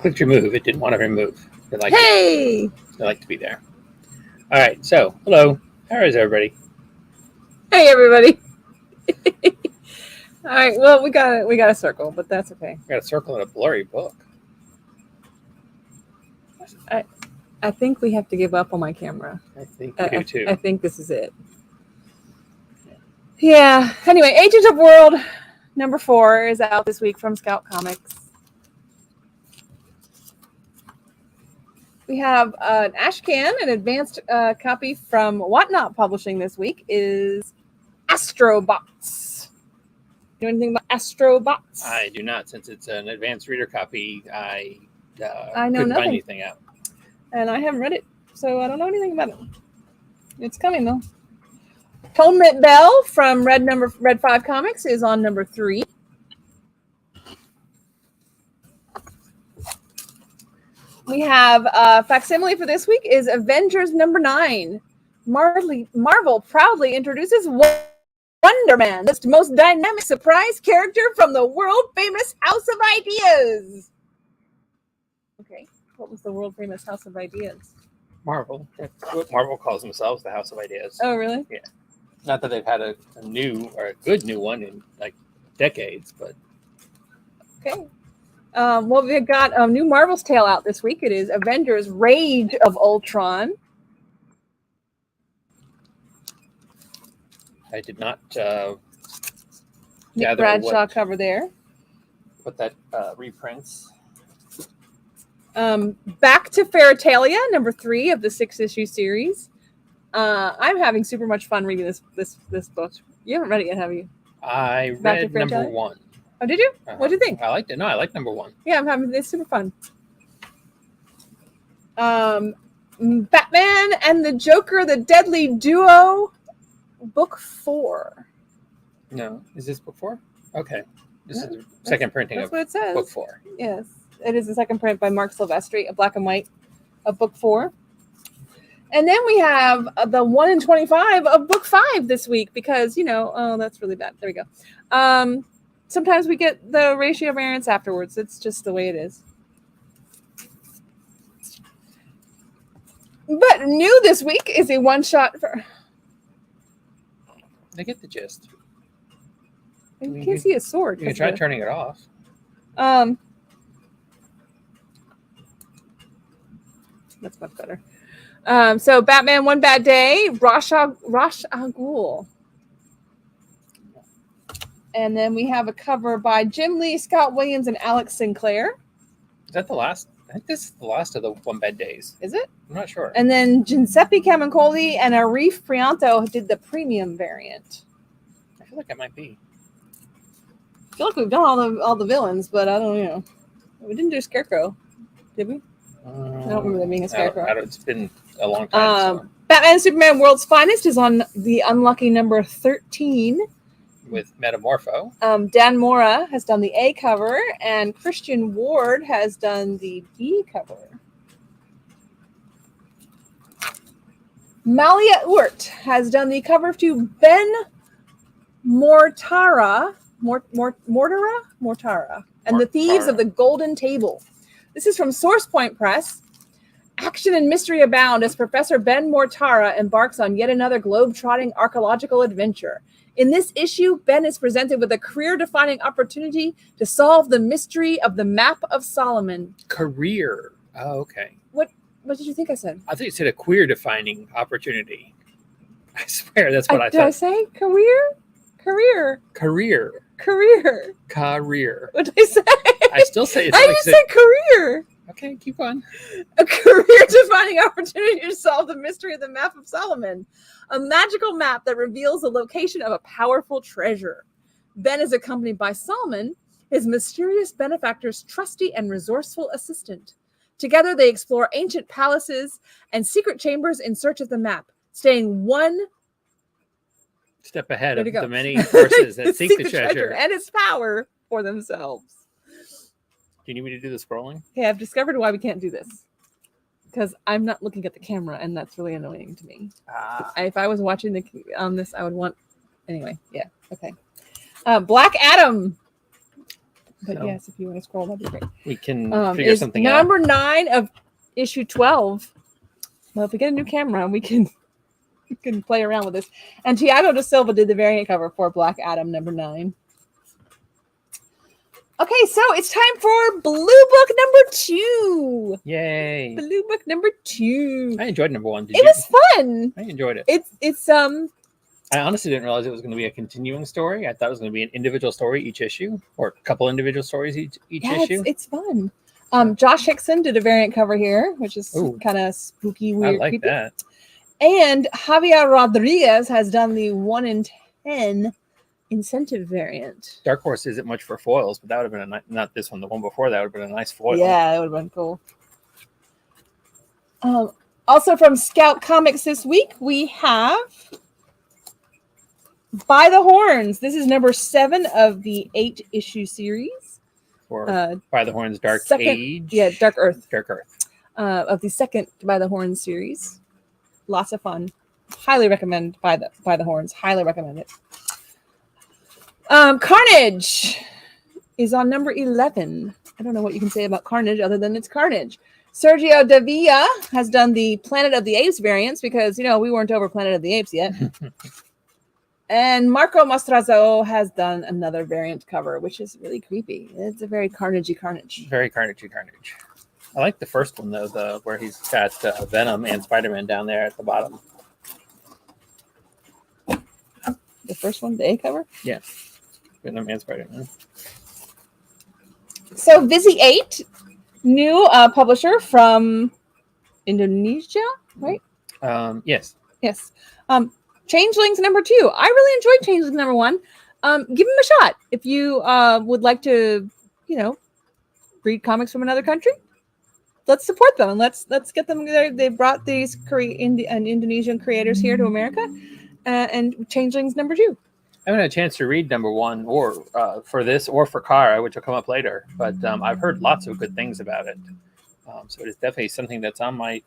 clicked remove. It didn't want to remove. They like Hey! They like to be there. All right. So, hello. How is everybody? Hey, everybody. All right. Well, we got a circle, but that's okay. We got a circle and a blurry book. I think we have to give up on my camera. I think we do too. I think this is it. Yeah. Anyway, Agent of World number 4 is out this week from Scout Comics. We have an Ashcan, an advanced copy from Whatnot Publishing this week is Astrobots. You know anything about Astrobots? I do not. Since it's an advanced reader copy, I know couldn't nothing. find anything out. And I haven't read it, so I don't know anything about it. It's coming, though. Atonement Bell from Red 5 Comics is on number 3. We have facsimile for this week is Avengers number 9. Marvel proudly introduces Wonder Man, the most dynamic surprise character from the world-famous House of Ideas. Okay, what was the world-famous House of Ideas? Marvel. That's what Marvel calls themselves, the House of Ideas. Oh, really? Yeah. Not that they've had a new or a good new one in like decades, but okay. Well, we've got a new Marvel's Tale out this week. It is Avengers Rage of Ultron. I did not Nick Bradshaw cover there. What that reprints. Back to Ferritalia, number 3 of the 6-issue series. I'm having super much fun reading this book. You haven't read it yet, have you? I read number 1. Oh, did you? What did you think? I liked it. No, I liked number 1. Yeah, I'm having this super fun. Batman and the Joker, the Deadly Duo, book 4. No, is this book 4? Okay, this is the second printing of what it says. book 4. Yes, it is the second print by Mark Silvestri, a black and white of book 4. And then we have the 1 in 25 of book 5 this week because, oh, that's really bad. There we go. Sometimes we get the ratio variance afterwards. It's just the way it is. But new this week is a one-shot for... I get the gist. You can't see a sword. You can try turning it off. That's much better. So Batman One Bad Day, Ra's al Ghul. And then we have a cover by Jim Lee, Scott Williams, and Alex Sinclair. Is that the last? I think this is the last of the One Bad Days. Is it? I'm not sure. And then Giuseppe Camuncoli and Arif Prianto did the premium variant. I feel like it might be. I feel like we've done all the villains, but I don't know. We didn't do Scarecrow, did we? I don't remember there being a Scarecrow. It's been a long time. So. Batman and Superman World's Finest is on the unlucky number 13. With Metamorpho. Dan Mora has done the A cover, and Christian Ward has done the B cover. Malia Urt has done the cover to Ben Mortara, and the Thieves of the Golden Table. This is from Source Point Press. Action and mystery abound as Professor Ben Mortara embarks on yet another globe-trotting archaeological adventure. In this issue, Ben is presented with a career-defining opportunity to solve the mystery of the Map of Solomon. Career. Oh, okay. What did you think I said? I thought you said a queer-defining opportunity. I swear that's what I thought. Did I say career? Career. What did I say? I still say it's I just said career. Okay, keep on. A career-defining opportunity to solve the mystery of the Map of Solomon, a magical map that reveals the location of a powerful treasure. Ben is accompanied by Solomon, his mysterious benefactor's trusty and resourceful assistant. Together, they explore ancient palaces and secret chambers in search of the map, staying one step ahead of the many forces that seek the treasure and its power for themselves. Do you need me to do the scrolling? Okay, I've discovered why we can't do this. Because I'm not looking at the camera, and that's really annoying to me. If I was watching this, I would want... Anyway, yeah, okay. Black Adam. But So, yes, if you want to scroll, that'd be great. we can figure Is something out. number 9 of issue 12. Well, if we get a new camera, we can play around with this. And Thiago da Silva did the variant cover for Black Adam number 9. Okay, so it's time for Blue Book number 2. Yay! Blue Book number 2. I enjoyed number 1. Did It you? was fun. I enjoyed it. It's I honestly didn't realize it was going to be a continuing story. I thought it was going to be an individual story each issue, or a couple individual stories each issue. It's fun. Josh Hickson did a variant cover here, which is kind of spooky, weird, I like creepy. that. And Javier Rodriguez has done the 1 in 10 incentive variant. Dark Horse isn't much for foils, but that would have been not this one. The one before that would have been a nice foil. Yeah, that would have been cool. Also from Scout Comics this week, we have By the Horns. This is number 7 of the 8-issue series. Or By the Horns, Dark Age. Yeah, Dark Earth. Dark Earth. Of the second By the Horns series. Lots of fun. Highly recommend By the Horns. Highly recommend it. Carnage is on number 11. I don't know what you can say about Carnage other than it's Carnage. Sergio Davia has done the Planet of the Apes variants because, we weren't over Planet of the Apes yet. And Marco Mastrazo has done another variant cover, which is really creepy. It's a very carnagey carnage. Very carnagey carnage. I like the first one, though, where he's got Venom and Spider-Man down there at the bottom. The first one, the A cover? Yeah. Venom and Spider-Man. So Visi 8, new publisher from Indonesia, right? Yes. Yes. Changelings number 2. I really enjoyed Changelings number 1. Give them a shot. If you would like to, read comics from another country, let's support them and let's get them there. They brought these Indonesian creators here to America, and Changelings number 2. I haven't had a chance to read number 1 or for this or for Kara, which will come up later, but I've heard lots of good things about it. So it's definitely something that's on my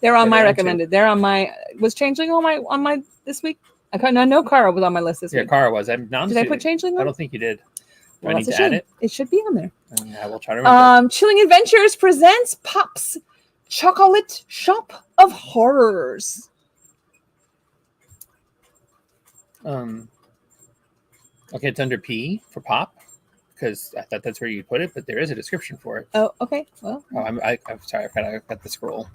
They're on my recommended. They're on my. Was Changeling on my this week? I know Kara was on my list this week. Yeah, Kara was. Did I put Changeling on? I don't think you did. Do Well, I need to add it? It should be on there. I will try to remember. Chilling Adventures presents Pop's Chocolate Shop of Horrors. Okay, it's under P for Pop because I thought that's where you put it, but there is a description for it. Oh, okay. Well, I'm sorry. I've got the scroll.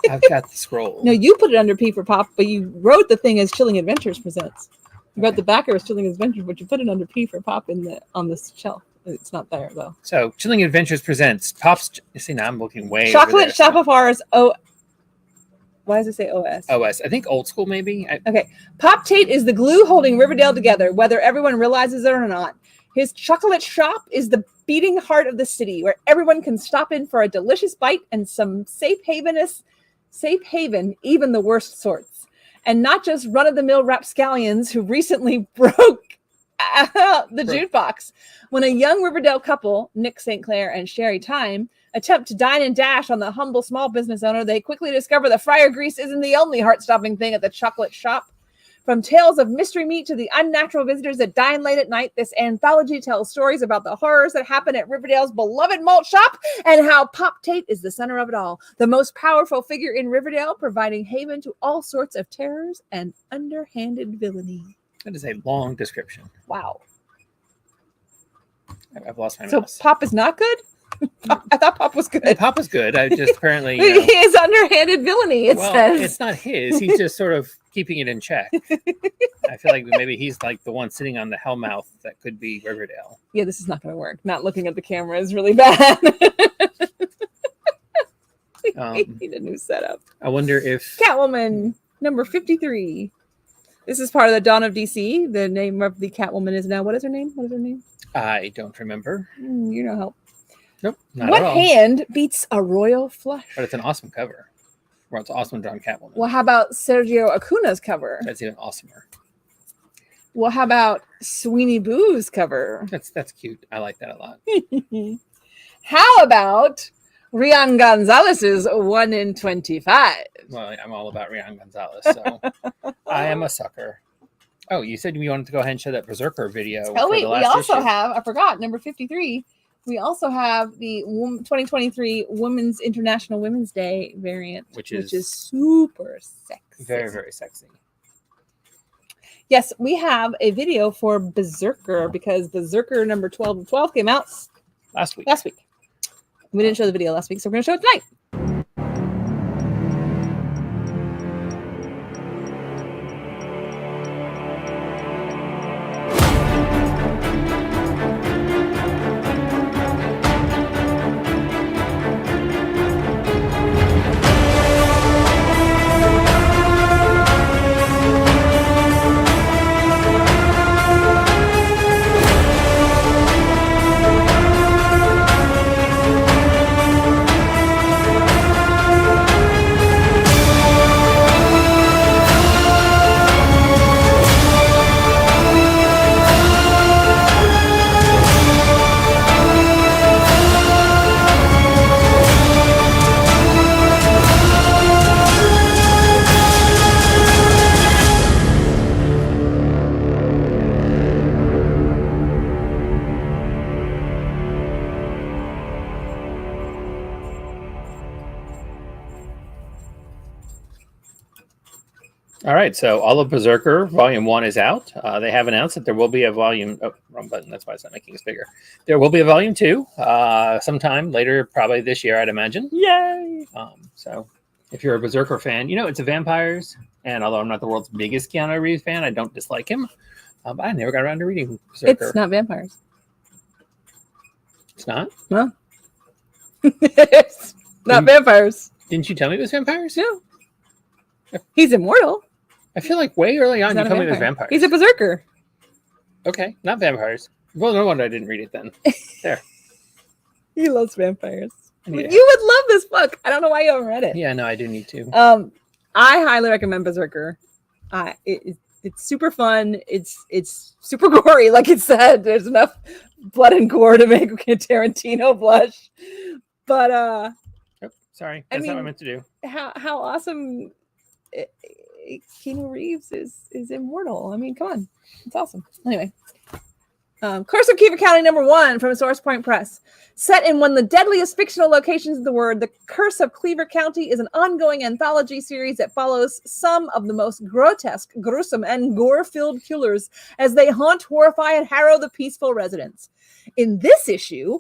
I've got the scroll. No, you put it under P for Pop, but you wrote the thing as Chilling Adventures presents. You wrote the backer as Chilling Adventures, but you put it under P for Pop on this shelf. It's not there though. So Chilling Adventures presents Pop's. You see, now I'm looking way. Chocolate Shop of Horrors. Oh, why does it say OS? OS. I think old school maybe. Okay. Pop Tate is the glue holding Riverdale together, whether everyone realizes it or not. His chocolate shop is the beating heart of the city, where everyone can stop in for a delicious bite and some safe haven, even the worst sorts. And not just run-of-the-mill rapscallions who recently broke out the jukebox. When a young Riverdale couple, Nick St. Clair and Sherry Time, attempt to dine and dash on the humble small business owner, they quickly discover the fryer grease isn't the only heart-stopping thing at the chocolate shop. From tales of mystery meat to the unnatural visitors that dine late at night, this anthology tells stories about the horrors that happen at Riverdale's beloved malt shop and how Pop Tate is the center of it all, the most powerful figure in Riverdale, providing haven to all sorts of terrors and underhanded villainy. That is a long description. Wow. I've lost my So mouse. Pop is not good? I thought Pop was good. Pop was good. I just apparently. He is underhanded villainy, it says. It's not his. He's just sort of keeping it in check. I feel like maybe he's like the one sitting on the hellmouth that could be Riverdale. Yeah, this is not going to work. Not looking at the camera is really bad. We need a new setup. I wonder if Catwoman number 53. This is part of the Dawn of DC. The name of the Catwoman is now. What is her name? I don't remember. You know help. Nope. Not What at all. hand beats a royal flush? But it's an awesome cover. Well, it's an awesome drawn Catwoman. Well, how about Sergio Acuna's cover? That's even awesomer. Well, how about Sweeney Boo's cover? That's cute. I like that a lot. How about Rian Gonzalez's 1 in 25? Well, I'm all about Rian Gonzalez, so I am a sucker. Oh, you said you wanted to go ahead and show that Berserker video. Oh, for wait, the we last also issue. have, I forgot, number 53. We also have the 2023 Women's International Women's Day variant, which is super sexy. Very, very sexy. Yes, we have a video for Berserker because Berserker number 12 of 12 came out Last week. We didn't show the video last week, so we're going to show it tonight. All right, so all of Berserker Volume 1 is out. They have announced that there will be a volume... Oh, wrong button. That's why it's not making us bigger. There will be a Volume 2 sometime later, probably this year, I'd imagine. Yay! So if you're a Berserker fan, it's a vampires. And although I'm not the world's biggest Keanu Reeves fan, I don't dislike him. But I never got around to reading Berserker. It's not vampires. It's not? No. It's not vampires. Didn't you tell me it was vampires? No. He's immortal. I feel like way early on He's you not a told me it was vampire. vampires. He's a berserker. Okay, not vampires. Well, no wonder I didn't read it then. There. He loves vampires. Yeah. You would love this book. I don't know why you haven't read it. Yeah, no, I do need to. I highly recommend Berserker. It's super fun. It's super gory, like it said. There's enough blood and gore to make Tarantino blush. But Oh, sorry, that's not what I meant to do. how awesome Keanu Reeves is immortal. I mean, come on, it's awesome. Anyway, Curse of Cleaver County #1 from Source Point Press. Set in one of the deadliest fictional locations in the world, The Curse of Cleaver County is an ongoing anthology series that follows some of the most grotesque, gruesome, and gore-filled killers as they haunt, horrify, and harrow the peaceful residents. In this issue,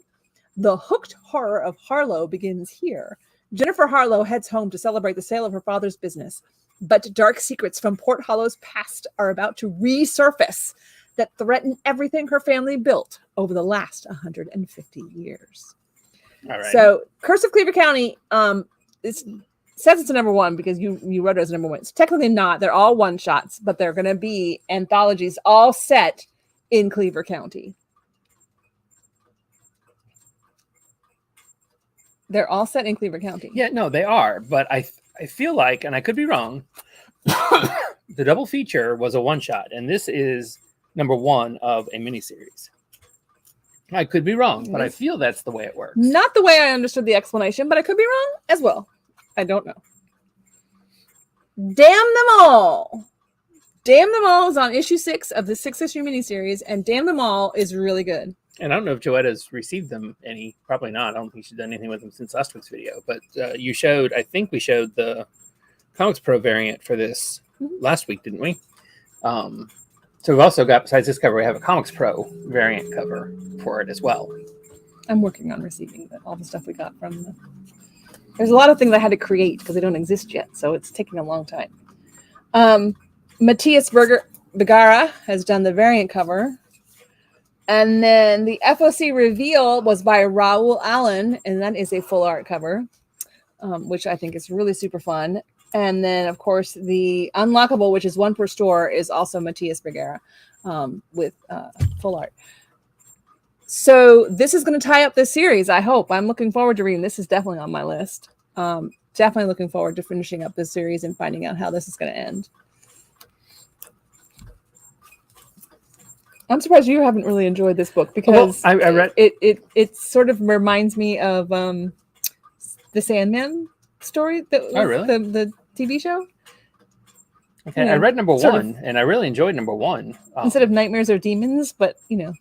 the hooked horror of Harlow begins here. Jennifer Harlow heads home to celebrate the sale of her father's business, but dark secrets from Port Hollow's past are about to resurface that threaten everything her family built over the last 150 years. All right. So, Curse of Cleaver County, it says it's a #1 because you wrote it as a #1. It's technically not. They're all one-shots, but they're going to be anthologies all set in Cleaver County. They're all set in Cleaver County. Yeah, no, they are. But I feel like, and I could be wrong, the double feature was a one-shot, and this is #1 of a miniseries. I could be wrong, but I feel that's the way it works. Not the way I understood the explanation, but I could be wrong as well. I don't know. Damn Them All. Damn Them All is on issue 6 of the 6-issue miniseries, and Damn Them All is really good. And I don't know if Joetta's received them any. Probably not. I don't think she's done anything with them since last week's video. But I think we showed the Comics Pro variant for this last week, didn't we? So we've also got, besides this cover, we have a Comics Pro variant cover for it as well. I'm working on receiving all the stuff we got from the... There's a lot of things I had to create because they don't exist yet, so it's taking a long time. Matthias Vergara has done the variant cover. And then the FOC reveal was by Raoul Allen, and that is a full art cover, which I think is really super fun. And then, of course, the Unlockable, which is 1 per store, is also Matthias Vergara with full art. So this is going to tie up this series, I hope. I'm looking forward to reading. This is definitely on my list. Definitely looking forward to finishing up this series and finding out how this is going to end. I'm surprised you haven't really enjoyed this book because I read it sort of reminds me of the Sandman story. Oh, really? The TV show. Okay, I read number one, and I really enjoyed number one. Instead of nightmares or demons, but anyway.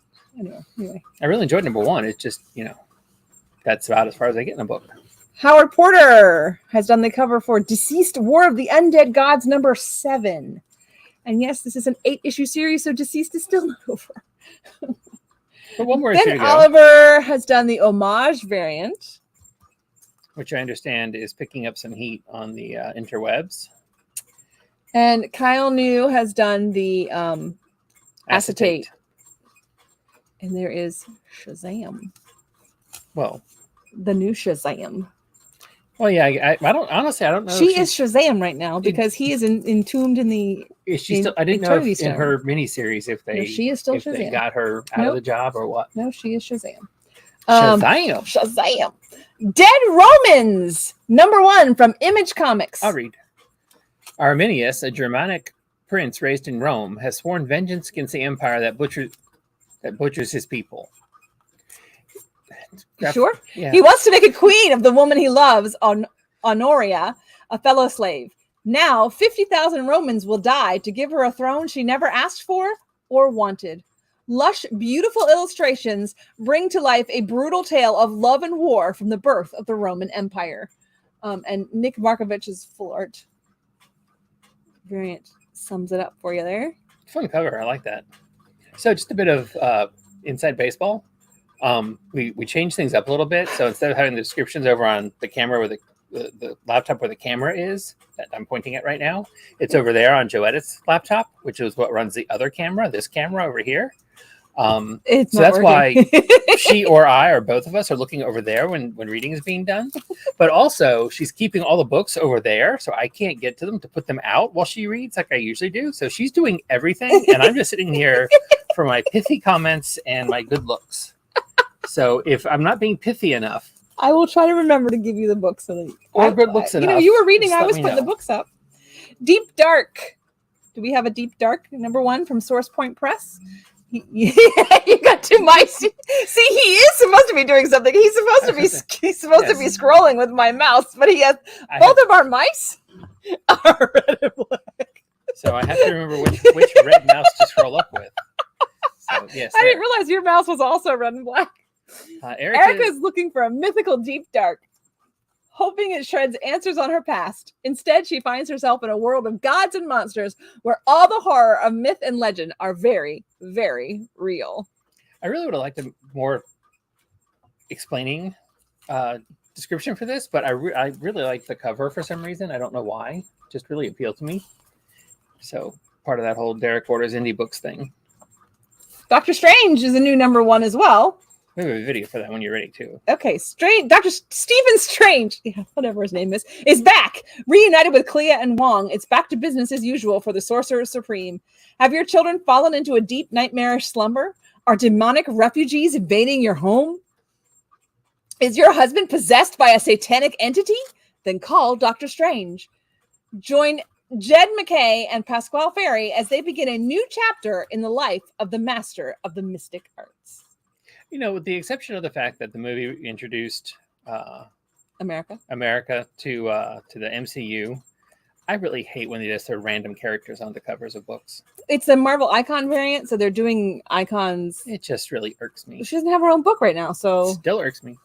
I really enjoyed number one. It's just, that's about as far as I get in a book. Howard Porter has done the cover for Deceased War of the Undead Gods number 7. And yes, this is an 8-issue series, so Deceased is still not over. But one more Ben Oliver has done the homage variant, which I understand is picking up some heat on the interwebs. And Kyle New has done the acetate. And there is Shazam. Well, the new Shazam. Well, yeah, I don't know. She is Shazam right now because he is entombed in the. Is she still? I didn't know if in her miniseries if they. No, she is still Shazam. They got her out of the job or what? No, she is Shazam. Shazam. Dead Romans #1 from Image Comics. I'll read. Arminius, a Germanic prince raised in Rome, has sworn vengeance against the empire that butchers his people. Sure. Yeah. He wants to make a queen of the woman he loves, Honoria, a fellow slave. Now, 50,000 Romans will die to give her a throne she never asked for or wanted. Lush, beautiful illustrations bring to life a brutal tale of love and war from the birth of the Roman Empire. And Nick Markovich's full art variant sums it up for you there. Fun cover. I like that. So just a bit of inside baseball. We changed things up a little bit. So instead of having the descriptions over on the camera where the laptop where the camera is that I'm pointing at right now, it's over there on Joetta's laptop, which is what runs the other camera, this camera over here. So that's why she or I or both of us are looking over there when reading is being done. But also she's keeping all the books over there, so I can't get to them to put them out while she reads like I usually do. So she's doing everything, and I'm just sitting here for my pithy comments and my good looks. So if I'm not being pithy enough, I will try to remember to give you the books. Or good books enough. You were reading, I was putting the books up. Deep Dark. Do we have a Deep Dark #1 from Source Point Press? You got 2 mice. See, he is supposed to be doing something. He's supposed to be scrolling with my mouse, but he has both of our mice are red and black. So I have to remember which red mouse to scroll up with. So, yes, I didn't realize your mouse was also red and black. Erica's looking for a mythical Deep Dark, hoping it shreds answers on her past. Instead, she finds herself in a world of gods and monsters where all the horror of myth and legend are very, very real. I really would have liked a more explaining description for this, but I really like the cover for some reason. I don't know why. It just really appealed to me. So part of that whole Derek orders indie books thing. Doctor Strange is a new #1 as well. We have a video for that when you're ready too. Okay, Dr. Stephen Strange, whatever his name is back. Reunited with Clea and Wong, it's back to business as usual for the Sorcerer Supreme. Have your children fallen into a deep nightmarish slumber? Are demonic refugees invading your home? Is your husband possessed by a satanic entity? Then call Dr. Strange. Join Jed McKay and Pasquale Ferry as they begin a new chapter in the life of the master of the mystic arts. With the exception of the fact that the movie introduced America to the MCU, I really hate when they just throw random characters on the covers of books. It's a Marvel Icon variant, so they're doing icons. It just really irks me. She doesn't have her own book right now, so still irks me.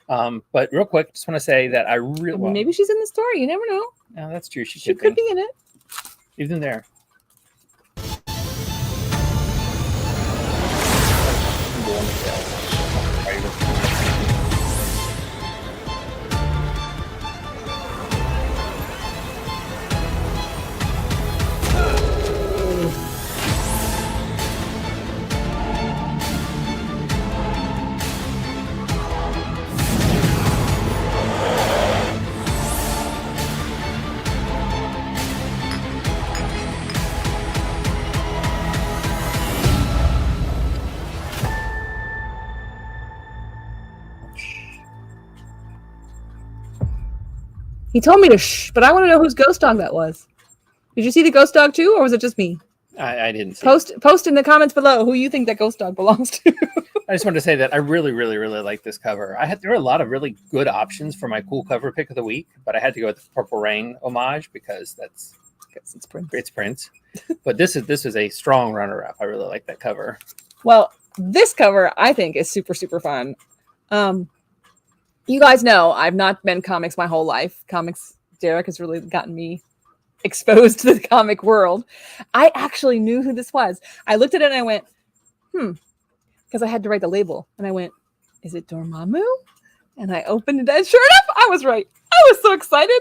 But real quick, just want to say that I really maybe she's in the story. You never know. No, that's true. She could be in it. Even there. He told me to shh, but I want to know whose ghost dog that was. Did you see the ghost dog too, or was it just me? I didn't see Post in the comments below who you think that ghost dog belongs to. I just wanted to say that I really, really, really like this cover. There were a lot of really good options for my cool cover pick of the week, but I had to go with the Purple Rain homage because that's Because it's Prince. It's Prince. But this is a strong runner-up. I really like that cover. Well, this cover I think is super, super fun. You guys know I've not been comics my whole life. Derek has really gotten me exposed to the comic world. I actually knew who this was. I looked at it and I went, because I had to write the label. And I went, is it Dormammu? And I opened it, and sure enough, I was right. I was so excited.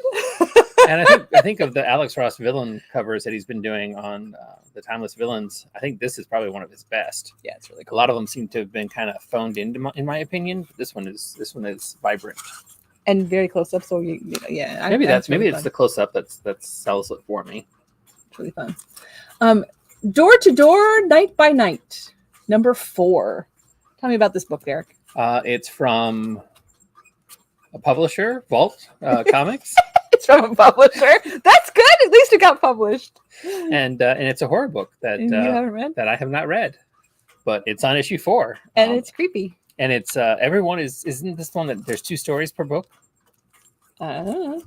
And I think of the Alex Ross villain covers that he's been doing on the Timeless Villains. I think this is probably one of his best. Yeah, it's really cool. A lot of them seem to have been kind of phoned in my opinion. But this one is vibrant and very close up. So yeah, maybe it's the close up that sells it for me. It's really fun. Door to Door, Night by Night, number 4. Tell me about this book, Derek. It's from a publisher, Vault Comics. It's from a publisher. That's good. At least it got published. And it's a horror book that you haven't read? that I have not read, but it's on issue 4, and it's creepy. And it's everyone isn't this one that there's 2 stories per book? It's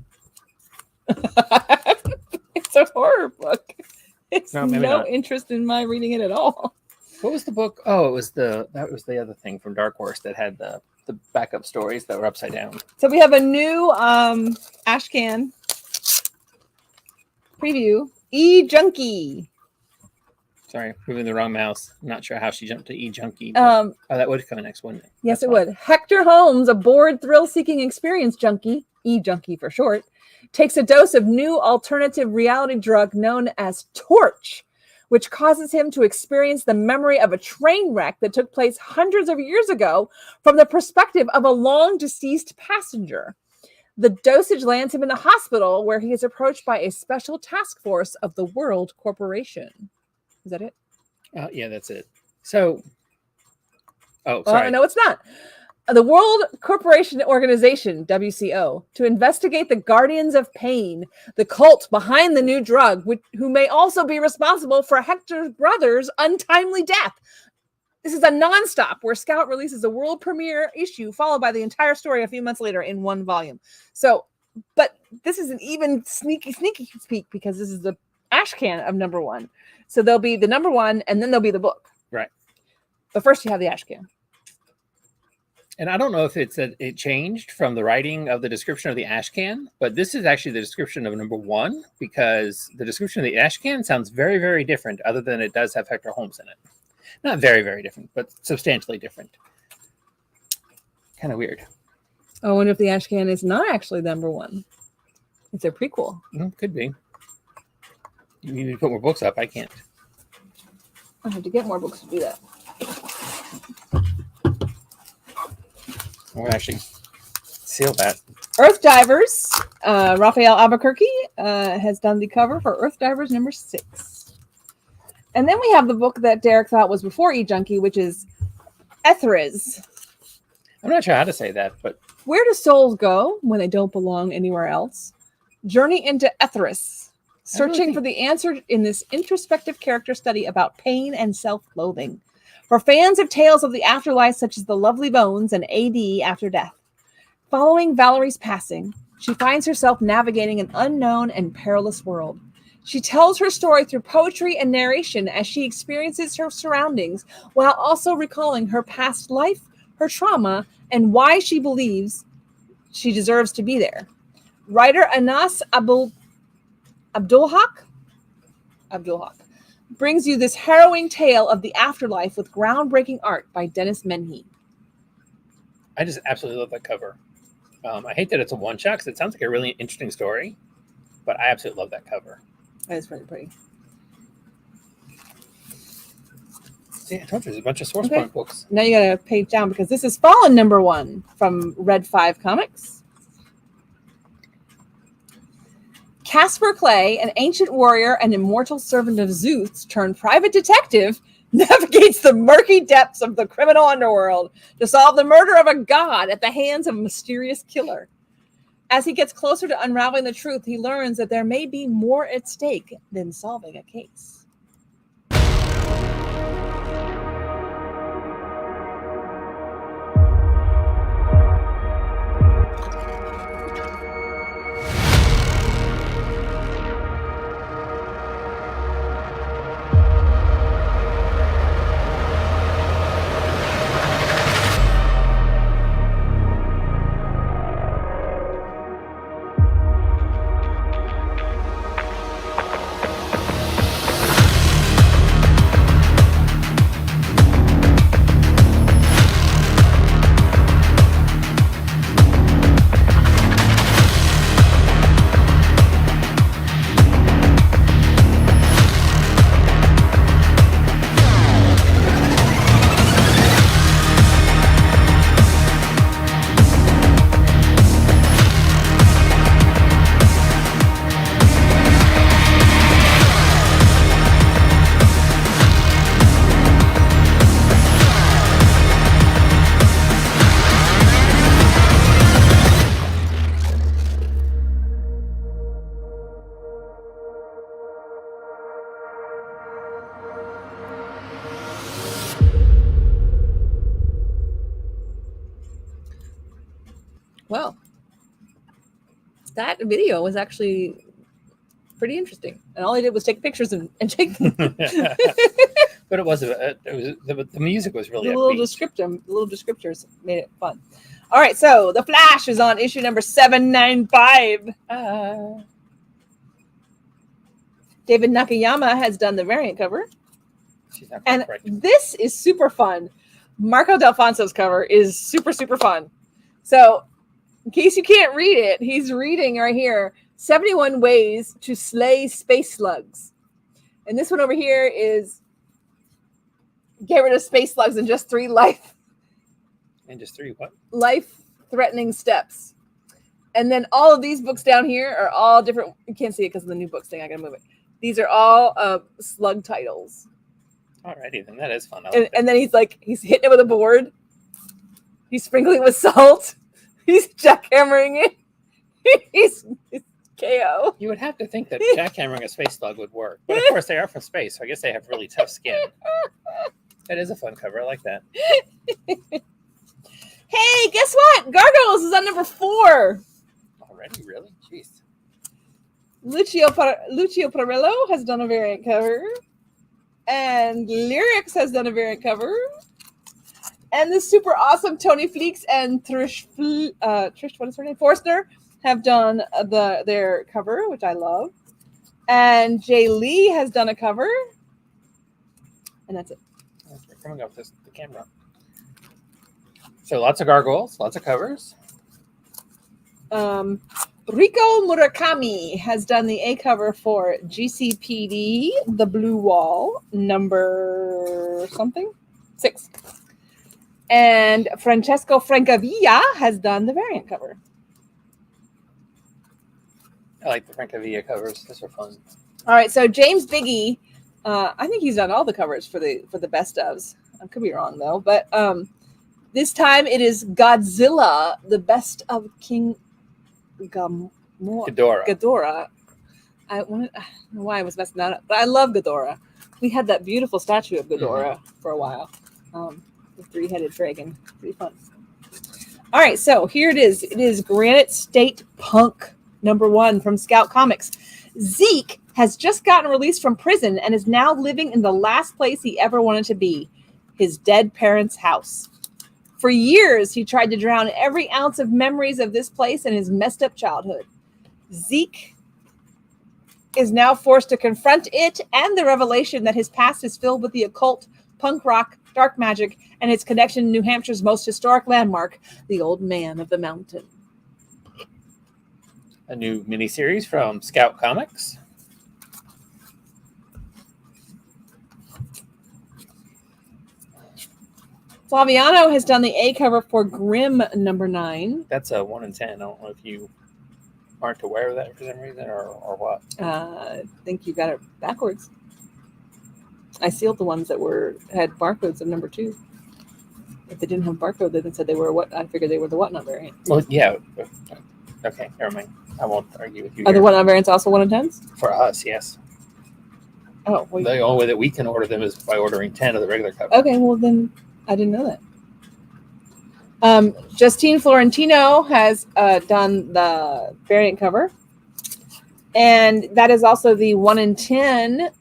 a horror book. It's no interest in my reading it at all. What was the book? Oh, that was the other thing from Dark Horse that had the backup stories that were upside down. So we have a new Ashcan preview. E-Junkie. Sorry, moving the wrong mouse. I'm not sure how she jumped to E-Junkie. That would come next, wouldn't it? Yes, it would. Hector Holmes, a bored, thrill-seeking experience junkie, E-Junkie for short, takes a dose of new alternative reality drug known as Torch, which causes him to experience the memory of a train wreck that took place hundreds of years ago from the perspective of a long-deceased passenger. The dosage lands him in the hospital, where he is approached by a special task force of the World Corporation. Is that it? Yeah, that's it. So, sorry. No, it's not. The World Corporation Organization, WCO, to investigate the Guardians of Pain, the cult behind the new drug, who may also be responsible for Hector's brother's untimely death. This is a nonstop where Scout releases a world premiere issue followed by the entire story a few months later in one volume. So, but this is an even sneaky peek because this is the Ashcan of number 1. So there'll be the number 1 and then there'll be the book. Right. But first you have the Ashcan. And I don't know if it changed from the writing of the description of the Ashcan, but this is actually the description of number 1 because the description of the Ashcan sounds very, very different other than it does have Hector Holmes in it. Not very, very different, but substantially different. Kind of weird. I wonder if the Ashcan is not actually number 1. It's a prequel. Could be. You need to put more books up. I can't. I have to get more books to do that. We'll actually seal that. Earth Divers. Raphael Albuquerque has done the cover for Earth Divers number 6. And then we have the book that Derek thought was before E-Junkie, which is Etheriz. I'm not sure how to say that, but... Where do souls go when they don't belong anywhere else? Journey into Etheriz. Searching for the answer in this introspective character study about pain and self-loathing. For fans of tales of the afterlife, such as The Lovely Bones and AD After Death. Following Valerie's passing, she finds herself navigating an unknown and perilous world. She tells her story through poetry and narration as she experiences her surroundings, while also recalling her past life, her trauma, and why she believes she deserves to be there. Writer Anas Abdulhaq brings you this harrowing tale of the afterlife with groundbreaking art by Dennis Menhe. I just absolutely love that cover. I hate that it's a one-shot because it sounds like a really interesting story, but I absolutely love that cover. That is pretty pretty. See, I told you there's a bunch of source point books. Now you got to page down because this is Fallen number 1 from Red 5 Comics. Casper Clay, an ancient warrior and immortal servant of Zeus turned private detective, navigates the murky depths of the criminal underworld to solve the murder of a god at the hands of a mysterious killer. As he gets closer to unraveling the truth, he learns that there may be more at stake than solving a case. Well, that video was actually pretty interesting, and all I did was take pictures and take them. But it was the music was really The little descriptors made it fun. All right, so The Flash is on issue number 795. David Nakayama has done the variant cover. And this is super fun. Marco Delfonso's cover is super, super fun. So, in case you can't read it, he's reading right here, 71 Ways to Slay Space Slugs. And this one over here is get rid of space slugs in just 3 life-threatening steps. And then all of these books down here are all different. You can't see it because of the new books thing. I gotta move it. These are all slug titles. Alrighty, then that is fun. And then he's hitting it with a board. He's sprinkling with salt. He's jackhammering it. He's KO. You would have to think that jackhammering a space slug would work. But of course, they are from space, so I guess they have really tough skin. That is a fun cover. I like that. Hey, guess what? Gargoyles is on number 4. Already? Really? Jeez. Lucio Parello has done a variant cover. And Lyrics has done a variant cover. And the super awesome Tony Fleeks and Trish, what is her name? Forstner have done their cover, which I love. And Jay Lee has done a cover. And that's it. We're coming up with the camera. So lots of gargoyles, lots of covers. Riko Murakami has done the A cover for GCPD, The Blue Wall, number something, 6. And Francesco Francavilla has done the variant cover. I like the Francavilla covers. Those are fun. All right, so James Biggie, I think he's done all the covers for the best ofs. I could be wrong though, but this time it is Godzilla, the best of King Ghidorah. I don't know why I was messing that up, but I love Ghidorah. We had that beautiful statue of Ghidorah for a while. The 3-headed dragon. Pretty fun. All right, so here it is. It is Granite State Punk number 1 from Scout Comics. Zeke has just gotten released from prison and is now living in the last place he ever wanted to be, his dead parents' house. For years, he tried to drown every ounce of memories of this place and his messed up childhood. Zeke is now forced to confront it and the revelation that his past is filled with the occult, punk rock, dark magic, and its connection to New Hampshire's most historic landmark, the Old Man of the Mountain. A new miniseries from Scout Comics. Flaviano has done the A cover for Grimm number 9. That's a 1 in 10. I don't know if you aren't aware of that for some reason or what. I think you got it backwards. I sealed the ones that had barcodes of number 2. If they didn't have barcode, they said they were what? I figured they were the whatnot variant. Well, yeah. Okay, never mind. I won't argue with you. Are the whatnot variants also 1 in 10s? For us, yes. Oh, well, the only way that we can order them is by ordering 10 of the regular cover. Okay, well then I didn't know that. Justine Florentino has done the variant cover, and that is also the 1 in 10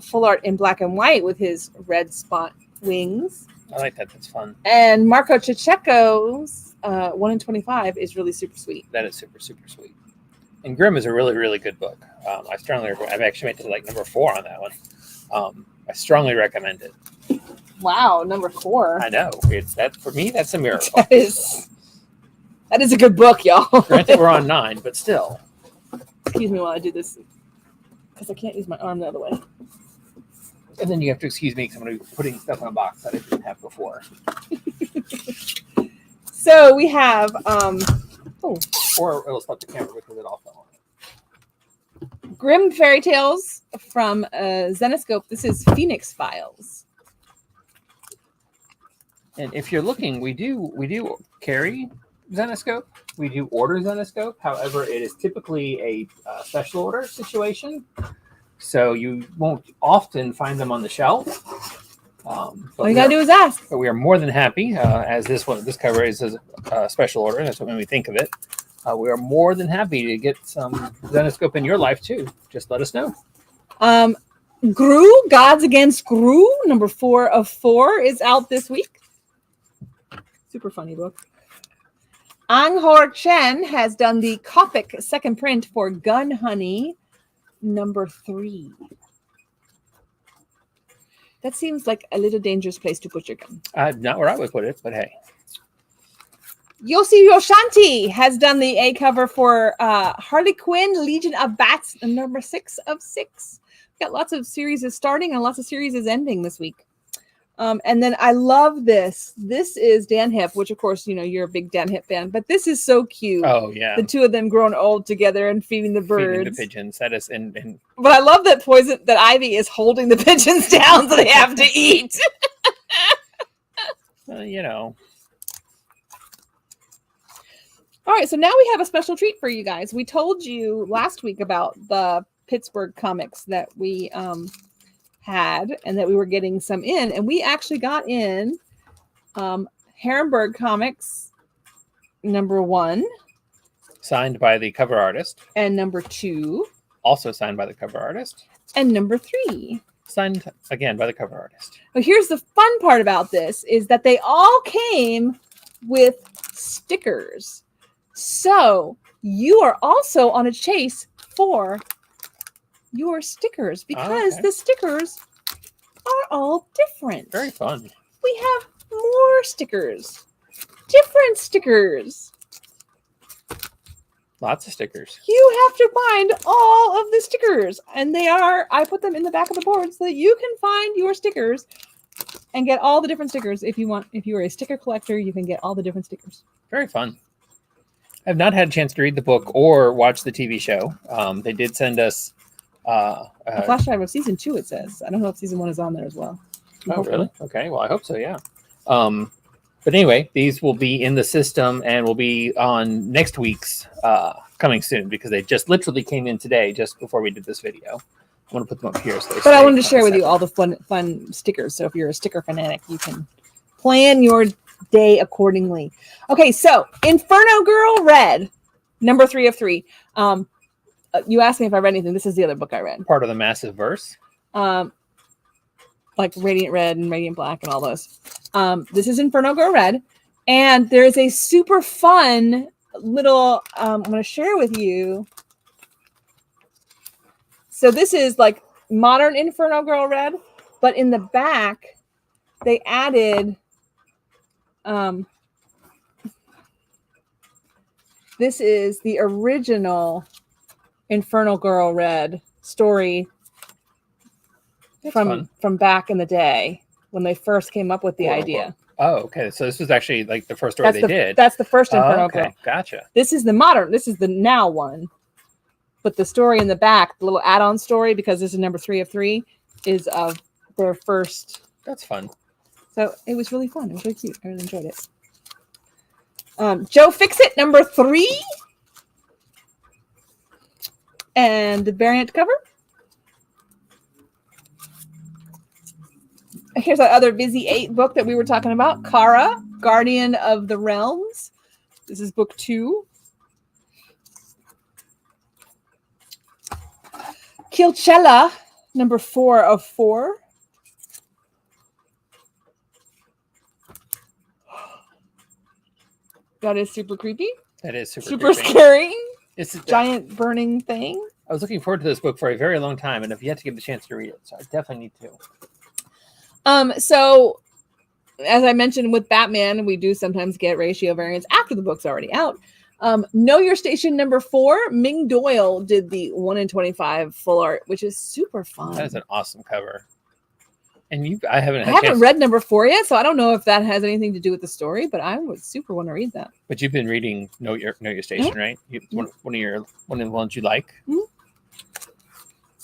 full art in black and white with his red spot wings. I like that. That's fun. And Marco Ciccecco's 1 in 25 is really super sweet. That is super, super sweet. And Grimm is a really, really good book. I've actually made it to number 4 on that one. I strongly recommend it. Wow, number 4. I know. For me, that's a miracle. That is a good book, y'all. Granted, we're on 9, but still. Excuse me while I do this, because I can't use my arm the other way. And then you have to excuse me because I'm putting stuff in a box that I didn't have before. So we have... Or it'll stop the camera because it all fell on it. Grimm Fairy Tales from Zenescope. This is Phoenix Files. And if you're looking, we do carry Zenescope. We do order Zenescope. However, it is typically a special order situation. So you won't often find them on the shelf. All you gotta do is ask. But we are more than happy, as this cover is a special order. That's what made me think of it. We are more than happy to get some Zenescope in your life too. Just let us know. Gru, Gods Against Gru, number 4 of 4 is out this week. Super funny book. Ang Hor Chen has done the Copic second print for Gun Honey, number 3. That seems like a little dangerous place to put your gun. Not where I would put it, but hey. Yosi Yoshanti has done the A cover for Harley Quinn, Legion of Bats, number 6 of 6. We've got lots of series is starting and lots of series is ending this week. And then I love this. This is Dan Hip, which of course, you know, you're a big Dan Hip fan, but this is so cute. Oh yeah. The two of them growing old together and feeding the birds. Feeding the pigeons. That is and But I love that Ivy is holding the pigeons down so they have to eat. You know. All right, so now we have a special treat for you guys. We told you last week about the Pittsburgh comics that we had and that we were getting some in, and we actually got in Herrenberg Comics number 1, signed by the cover artist, and number 2, also signed by the cover artist, and number 3, signed again by the cover artist. But here's the fun part about this is that they all came with stickers. So you are also on a chase for your stickers because the stickers are all different. Very fun. We have more stickers, different stickers. Lots of stickers. You have to find all of the stickers, and I put them in the back of the board so that you can find your stickers and get all the different stickers. If you are a sticker collector, you can get all the different stickers. Very fun. I've not had a chance to read the book or watch the TV show. They did send us a flash drive of season 2, it says. I don't know if season 1 is on there as well. Oh, really? Okay. Well, I hope so, yeah. But anyway, these will be in the system and will be on next week's coming soon because they just literally came in today just before we did this video. I want to put them up here. So I wanted to share with you all the fun stickers. So if you're a sticker fanatic, you can plan your day accordingly. Okay, so Inferno Girl Red, number 3 of 3. You asked me if I read anything. This is the other book I read. Part of the massive verse. Like Radiant Red and Radiant Black and all those. This is Inferno Girl Red. And there is a super fun little, I'm going to share with you. So this is like modern Inferno Girl Red, but in the back, they added, this is the original Inferno Girl Red story from back in the day when they first came up with the idea. Oh, okay. So this was actually like the first story they did. That's the first Inferno Girl. Gotcha. This is the modern. This is the now one. But the story in the back, the little add-on story, because this is number 3 of 3, is of their first. That's fun. So it was really fun. It was really cute. I really enjoyed it. Joe Fixit, number 3. And the variant cover. Here's our other Busy 8 book that we were talking about. Kara, Guardian of the Realms. This is book 2. Kilchella, number 4 of 4. That is super creepy. That is super scary. It's a giant burning thing. I was looking forward to this book for a very long time, and I've yet to get the chance to read it, so I definitely need to. So as I mentioned with Batman, we do sometimes get ratio variants after the book's already out. Know Your Station number 4. Ming Doyle did the 1 in 25 full art, which is super fun. That is an awesome cover. And I haven't read number 4 yet, so I don't know if that has anything to do with the story, but I would super want to read that. But you've been reading Know Your Station, right? One of the ones you like. Mm-hmm.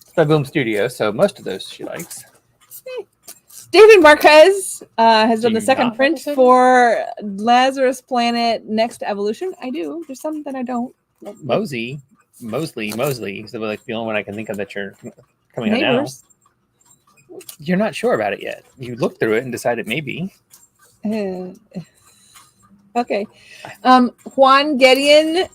It's by Boom Studios, so most of those she likes. David Marquez has done the second print for Lazarus Planet Next Evolution. I do. There's some that I don't. Mosley is like the only one I can think of that you're coming on now. You're not sure about it yet. You looked through it and decided maybe. Okay. Juan Gideon,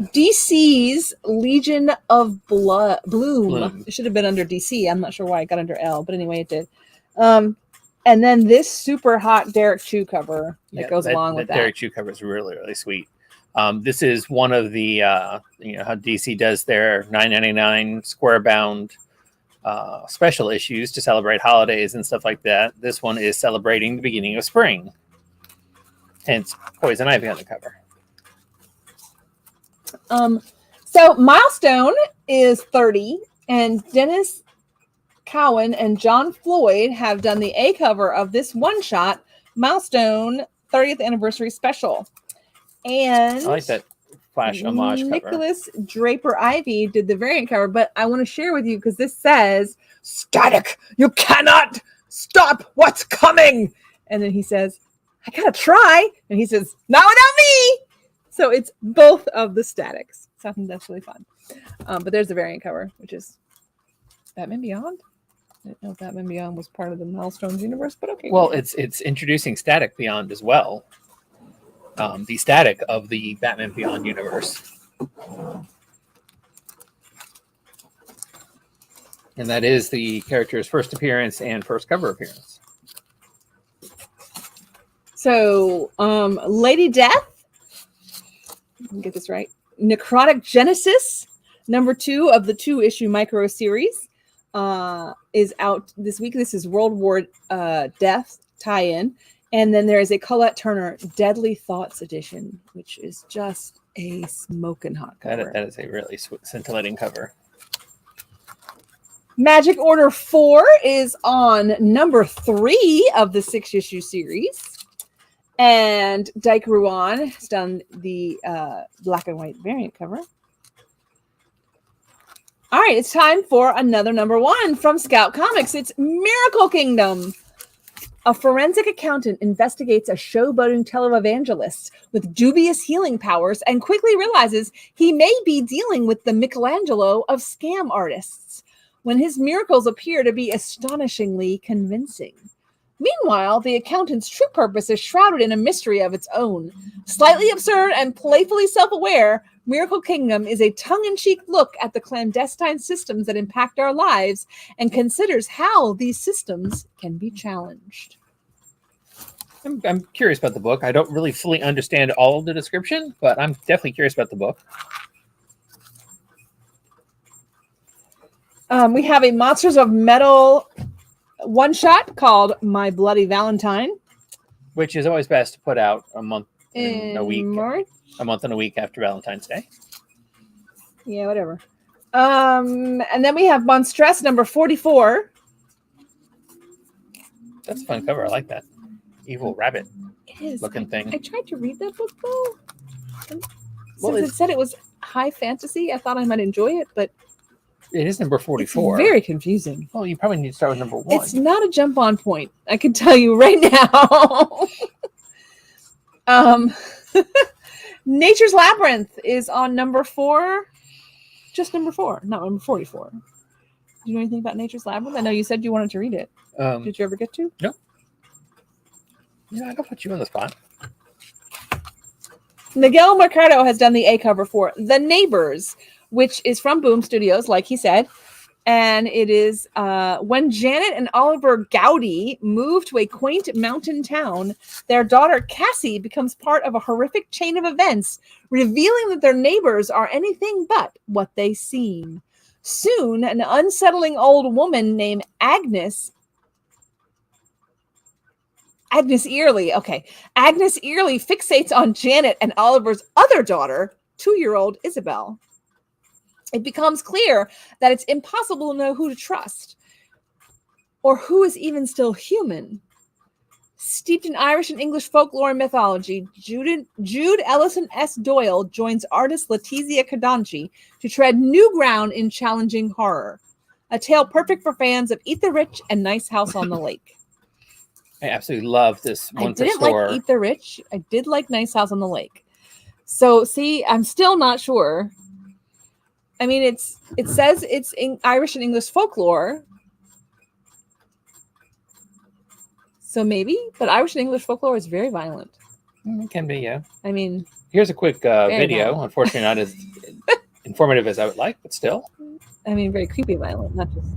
DC's Legion of Bloom. It should have been under DC. I'm not sure why it got under L, but anyway, it did. And then this super hot Derek Chew cover that goes along with that. Derek Chew cover is really, really sweet. This is one of the, how DC does their $9.99 square bound special issues to celebrate holidays and stuff like that. This one is celebrating the beginning of spring. Hence Poison Ivy on the cover. So Milestone is 30, and Dennis Cowan and John Floyd have done the A cover of this one-shot Milestone 30th anniversary special. And I like that Flash homage cover. Nicholas Draper Ivy did the variant cover, but I want to share with you because this says, "Static, you cannot stop what's coming." And then he says, "I gotta try." And he says, "Not without me." So it's both of the Statics. So I think that's really fun. But there's the variant cover, which is Batman Beyond. I didn't know if Batman Beyond was part of the Milestones universe, but okay. Well, it's introducing Static Beyond as well. The Static of the Batman Beyond universe. And that is the character's first appearance and first cover appearance. So, Lady Death, let me get this right. Necrotic Genesis, number 2 of the 2-issue micro series, is out this week. This is World War Death tie-in. And then there is a Colette Turner Deadly Thoughts edition, which is just a smoking hot cover. That is a really scintillating cover. Magic Order 4 is on number 3 of the 6-issue series. And Dyke Ruan has done the black and white variant cover. All right, it's time for another number 1 from Scout Comics. It's Miracle Kingdom. A forensic accountant investigates a showboating televangelist with dubious healing powers and quickly realizes he may be dealing with the Michelangelo of scam artists when his miracles appear to be astonishingly convincing. Meanwhile, the accountant's true purpose is shrouded in a mystery of its own. Slightly absurd and playfully self-aware, Miracle Kingdom is a tongue-in-cheek look at the clandestine systems that impact our lives and considers how these systems can be challenged. I'm curious about the book. I don't really fully understand all of the description, but I'm definitely curious about the book. We have a Monsters of Metal one-shot called My Bloody Valentine. Which is always best to put out a month in a week. March? A month and a week after Valentine's Day. Yeah, whatever. And then we have Monstress number 44. That's a fun cover. I like that. Evil rabbit looking thing. I tried to read that book, though. Well, Since it said it was high fantasy, I thought I might enjoy it, but it is number 44. It's very confusing. Well, you probably need to start with number 1. It's not a jump on point. I can tell you right now. Nature's Labyrinth is on number 4. Just number 4, not number 44. Do you know anything about Nature's Labyrinth? I know you said you wanted to read it. Did you ever get to? No. Yeah, I don't put you on the spot. Miguel Mercado has done the A cover for The Neighbors, which is from Boom Studios, like he said. And it is when Janet and Oliver Gowdy move to a quaint mountain town, their daughter Cassie becomes part of a horrific chain of events, revealing that their neighbors are anything but what they seem. Soon, an unsettling old woman named Agnes Early fixates on Janet and Oliver's other daughter, 2-year-old Isabel. It becomes clear that it's impossible to know who to trust or who is even still human. Steeped in Irish and English folklore and mythology, Jude Ellison S. Doyle joins artist Letizia Cadanci to tread new ground in challenging horror. A tale perfect for fans of Eat the Rich and Nice House on the Lake. I absolutely love this one. I didn't like Eat the Rich. I did like Nice House on the Lake. So, see, I'm still not sure. I mean, it says it's in Irish and English folklore. So maybe, but Irish and English folklore is very violent. It can be, yeah. I mean, here's a quick video. violent. Unfortunately, not as informative as I would like, but still. I mean, very creepy violent, not just.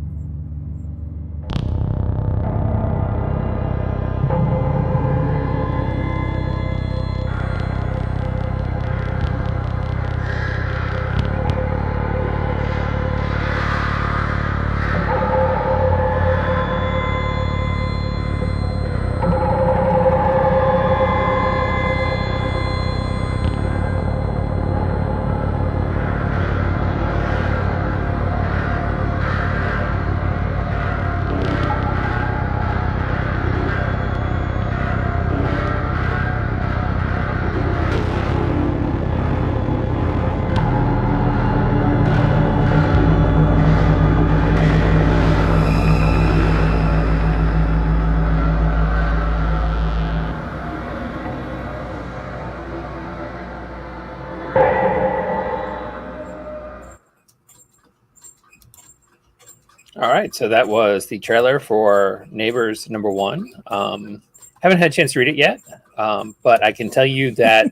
All right, so that was the trailer for Neighbors #1. Haven't had a chance to read it yet, but I can tell you that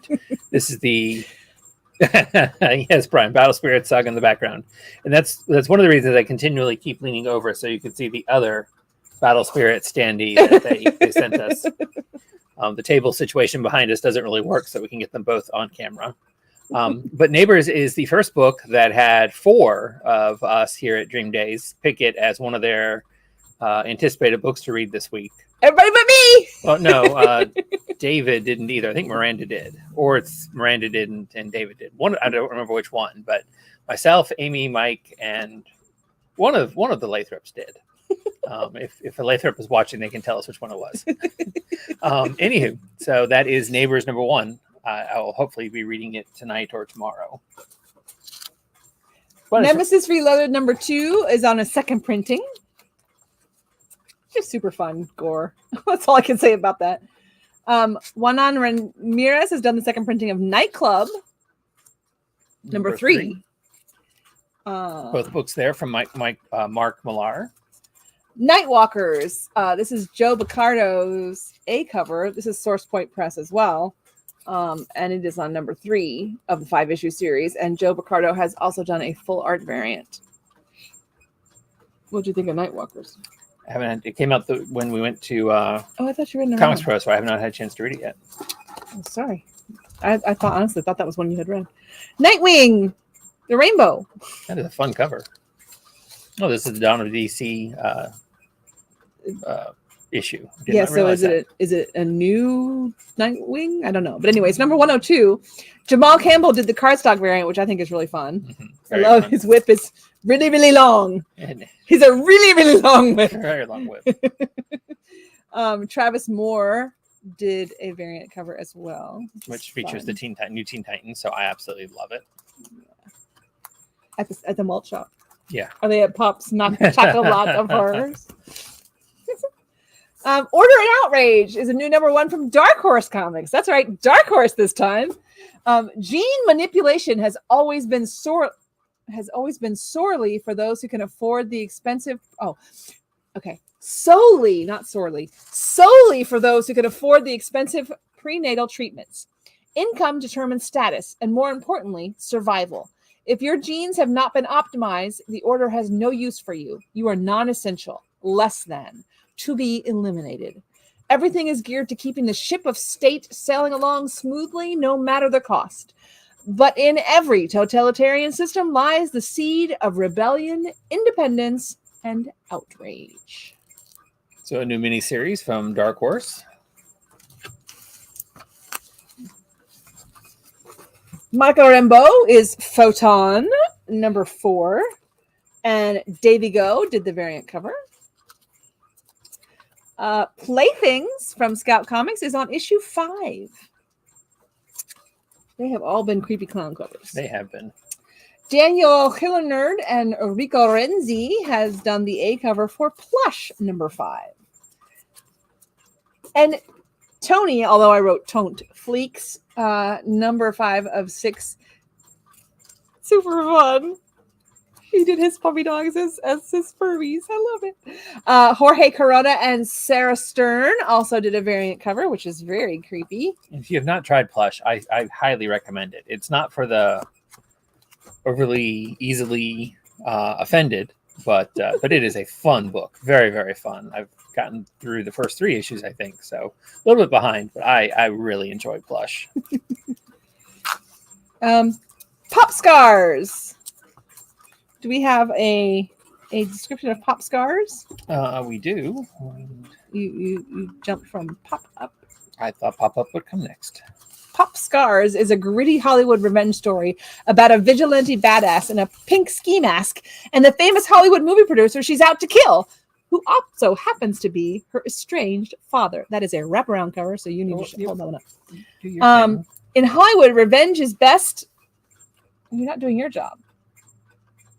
this is the yes, Brian, Battle Spirit Saga in the background, and that's one of the reasons I continually keep leaning over so you can see the other Battle Spirit standee that they sent us. The table situation behind us doesn't really work, so we can get them both on camera. But Neighbors is the first book that had 4 of us here at Dream Daze pick it as one of their anticipated books to read this week. Everybody but me! Well, no, David didn't either. I think Miranda did. Or it's Miranda did and David did. One, I don't remember which one, but myself, Amy, Mike, and one of the Lathrops did. If a Lathrop is watching, they can tell us which one it was. Anywho, so that is Neighbors #1. I will hopefully be reading it tonight or tomorrow. Nemesis Reloaded #2 is on a second printing. Just super fun gore. That's all I can say about that. Juanan Ramirez has done the second printing of Nightclub #3. Both books there from Mark Millar. Nightwalkers. This is Joe Baccardo's A cover. This is Source Point Press as well. And it is on #3 of the 5-issue series. And Joe Baccardo has also done a full art variant. What do you think of Nightwalkers? It came out when we went to I thought you read Comics Pro, so I have not had a chance to read it yet. Oh, sorry. I honestly thought that was one you had read. Nightwing, the Rainbow. That is a fun cover. Oh, this is the Dawn of DC issue. Yeah, so is it a new Nightwing? I don't know. But anyways, #102, Jamal Campbell did the cardstock variant, which I think is really fun. Mm-hmm. I love his whip is really, really long. He's a really, really long whip. Very long whip. Travis Moore did a variant cover as well, which features the new Teen Titans, so I absolutely love it. At the malt shop. Yeah. Are they at Pop's Not Chocolate of Horrors? Order and Outrage is a new #1 from Dark Horse Comics. That's right, Dark Horse this time. Gene manipulation has always been sorely for those who can afford the expensive. Solely, not sorely. Solely for those who can afford the expensive prenatal treatments. Income determines status, and more importantly, survival. If your genes have not been optimized, the order has no use for you. You are non-essential, less than, to be eliminated. Everything is geared to keeping the ship of state sailing along smoothly, no matter the cost. But in every totalitarian system lies the seed of rebellion, independence, and outrage. So a new miniseries from Dark Horse. Michael Rambeau is Photon #4, and Davy Go did the variant cover. Playthings from Scout Comics is on issue 5. They have all been creepy clown covers. They have been. Daniel Hillenerd and Rico Renzi has done the A cover for Plush #5. And Tony, although I wrote Ton't, Fleeks, #5 of 6. Super fun. He did his puppy dogs as his furries. I love it. Jorge Corona and Sarah Stern also did a variant cover, which is very creepy. If you have not tried plush, I highly recommend it. It's not for the overly easily offended, but it is a fun book. Very, very fun. I've gotten through the first 3 issues, I think, so a little bit behind, but I really enjoyed plush. Pop Scars. Do we have a description of Pop Scars? We do. You jumped from Pop Up. I thought Pop Up would come next. Pop Scars is a gritty Hollywood revenge story about a vigilante badass in a pink ski mask and the famous Hollywood movie producer she's out to kill, who also happens to be her estranged father. That is a wraparound cover, so you need to hold that one up. Do your thing. In Hollywood, revenge is best. You're not doing your job.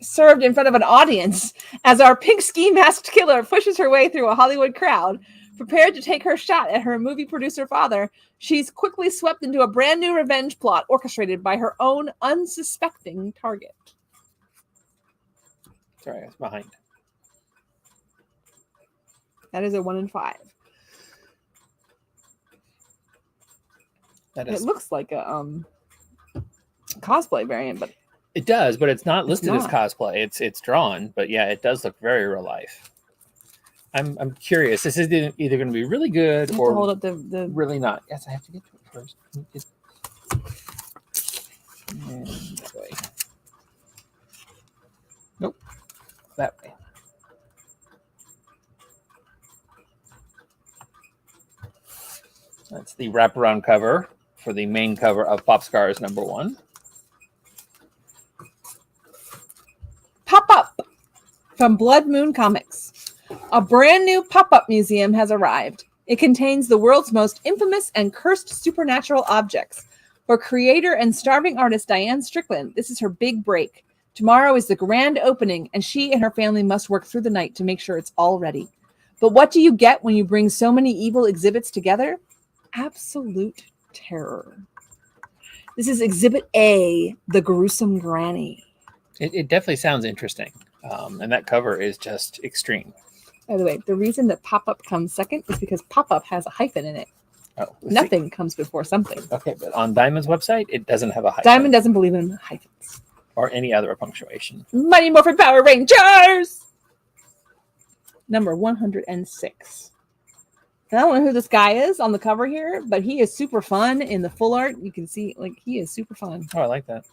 Served in front of an audience as our pink ski masked killer pushes her way through a Hollywood crowd. Prepared to take her shot at her movie producer father, she's quickly swept into a brand new revenge plot orchestrated by her own unsuspecting target. Sorry, I was behind. That is a 1 in 5. That is. It looks like a cosplay variant, but It does, but it's not listed as not. cosplay. It's drawn, but yeah, it does look very real life. I'm curious. This is either going to be really good you have or to hold up the really not. Yes, I have to get to it first. And that way. Nope. That way. That's the wraparound cover for the main cover of Pop Scars #1. Pop Up from Blood Moon Comics. A brand new pop-up museum has arrived. It contains the world's most infamous and cursed supernatural objects. For creator and starving artist Diane Strickland, this is her big break. Tomorrow is the grand opening, and she and her family must work through the night to make sure it's all ready. But what do you get when you bring so many evil exhibits together? Absolute terror. This is Exhibit A, The Gruesome Granny. It definitely sounds interesting. And that cover is just extreme. By the way, the reason that Pop-Up comes second is because Pop-Up has a hyphen in it. Oh, Nothing comes before something. Okay, but on Diamond's website, it doesn't have a hyphen. Diamond doesn't believe in hyphens. Or any other punctuation. Mighty Morphin Power Rangers! Number 106. And I don't know who this guy is on the cover here, but he is super fun in the full art. You can see, like, he is super fun. Oh, I like that.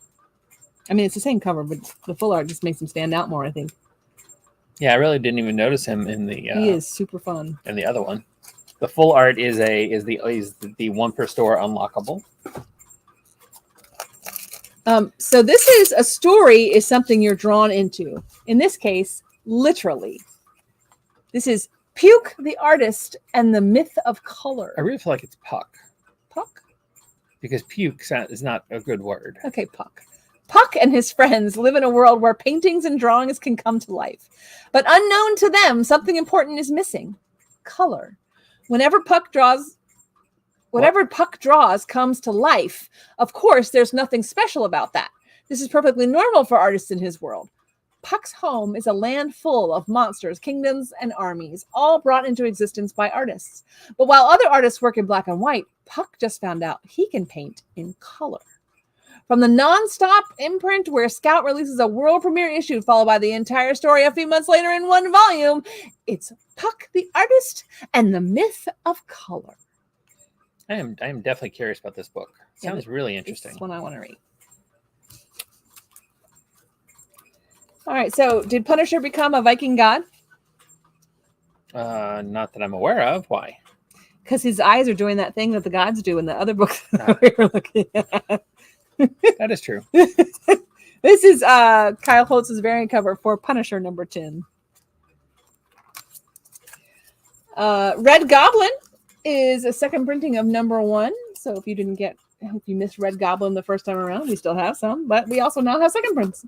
I mean, it's the same cover, but the full art just makes him stand out more, I think. Yeah, I really didn't even notice him in the. He is super fun. In the other one, the full art is the one per store unlockable. So this is a story is something you're drawn into. In this case, literally. This is Puke the Artist and the Myth of Color. I really feel like it's Puck Puck? because puke is not a good word. Okay, Puck. Puck and his friends live in a world where paintings and drawings can come to life. But unknown to them, something important is missing. Color. Whatever Puck draws comes to life. Of course, there's nothing special about that. This is perfectly normal for artists in his world. Puck's home is a land full of monsters, kingdoms, and armies, all brought into existence by artists. But while other artists work in black and white, Puck just found out he can paint in color. From the non-stop imprint where Scout releases a world premiere issue followed by the entire story a few months later in one volume, it's Puck the Artist and the Myth of Color. I am definitely curious about this book. Sounds really interesting. This is one I want to read. All right, so did Punisher become a Viking god? Not that I'm aware of. Why? Because his eyes are doing that thing that the gods do in the other books that we were looking at. That is true. This is Kyle Holtz's variant cover for Punisher number 10. Red Goblin is a second printing of number 1. So if you missed Red Goblin the first time around, we still have some, but we also now have second prints.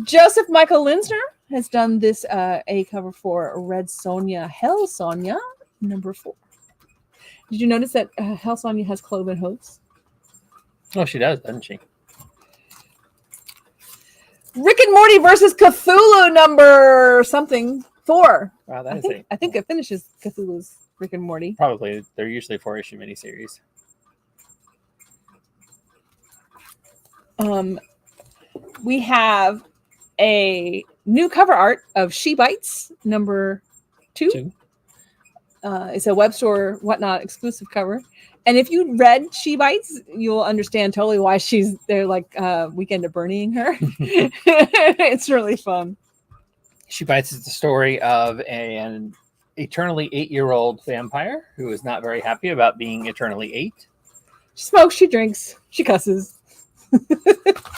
Joseph Michael Linsner has done this A cover for Red Sonja, Hell Sonja number 4. Did you notice that Hell Sonja has cloven hooves? Oh, she does, doesn't she? Rick and Morty versus Cthulhu number something 4. Wow, that I think it finishes Cthulhu's Rick and Morty. probably. They're usually 4-issue miniseries. We have a new cover art of She Bites number 2. It's a web store whatnot exclusive cover. And if you read She Bites, you'll understand totally why they're like Weekend at Bernieing her. It's really fun. She Bites is the story of an eternally 8-year-old vampire who is not very happy about being eternally 8. She smokes, she drinks, she cusses.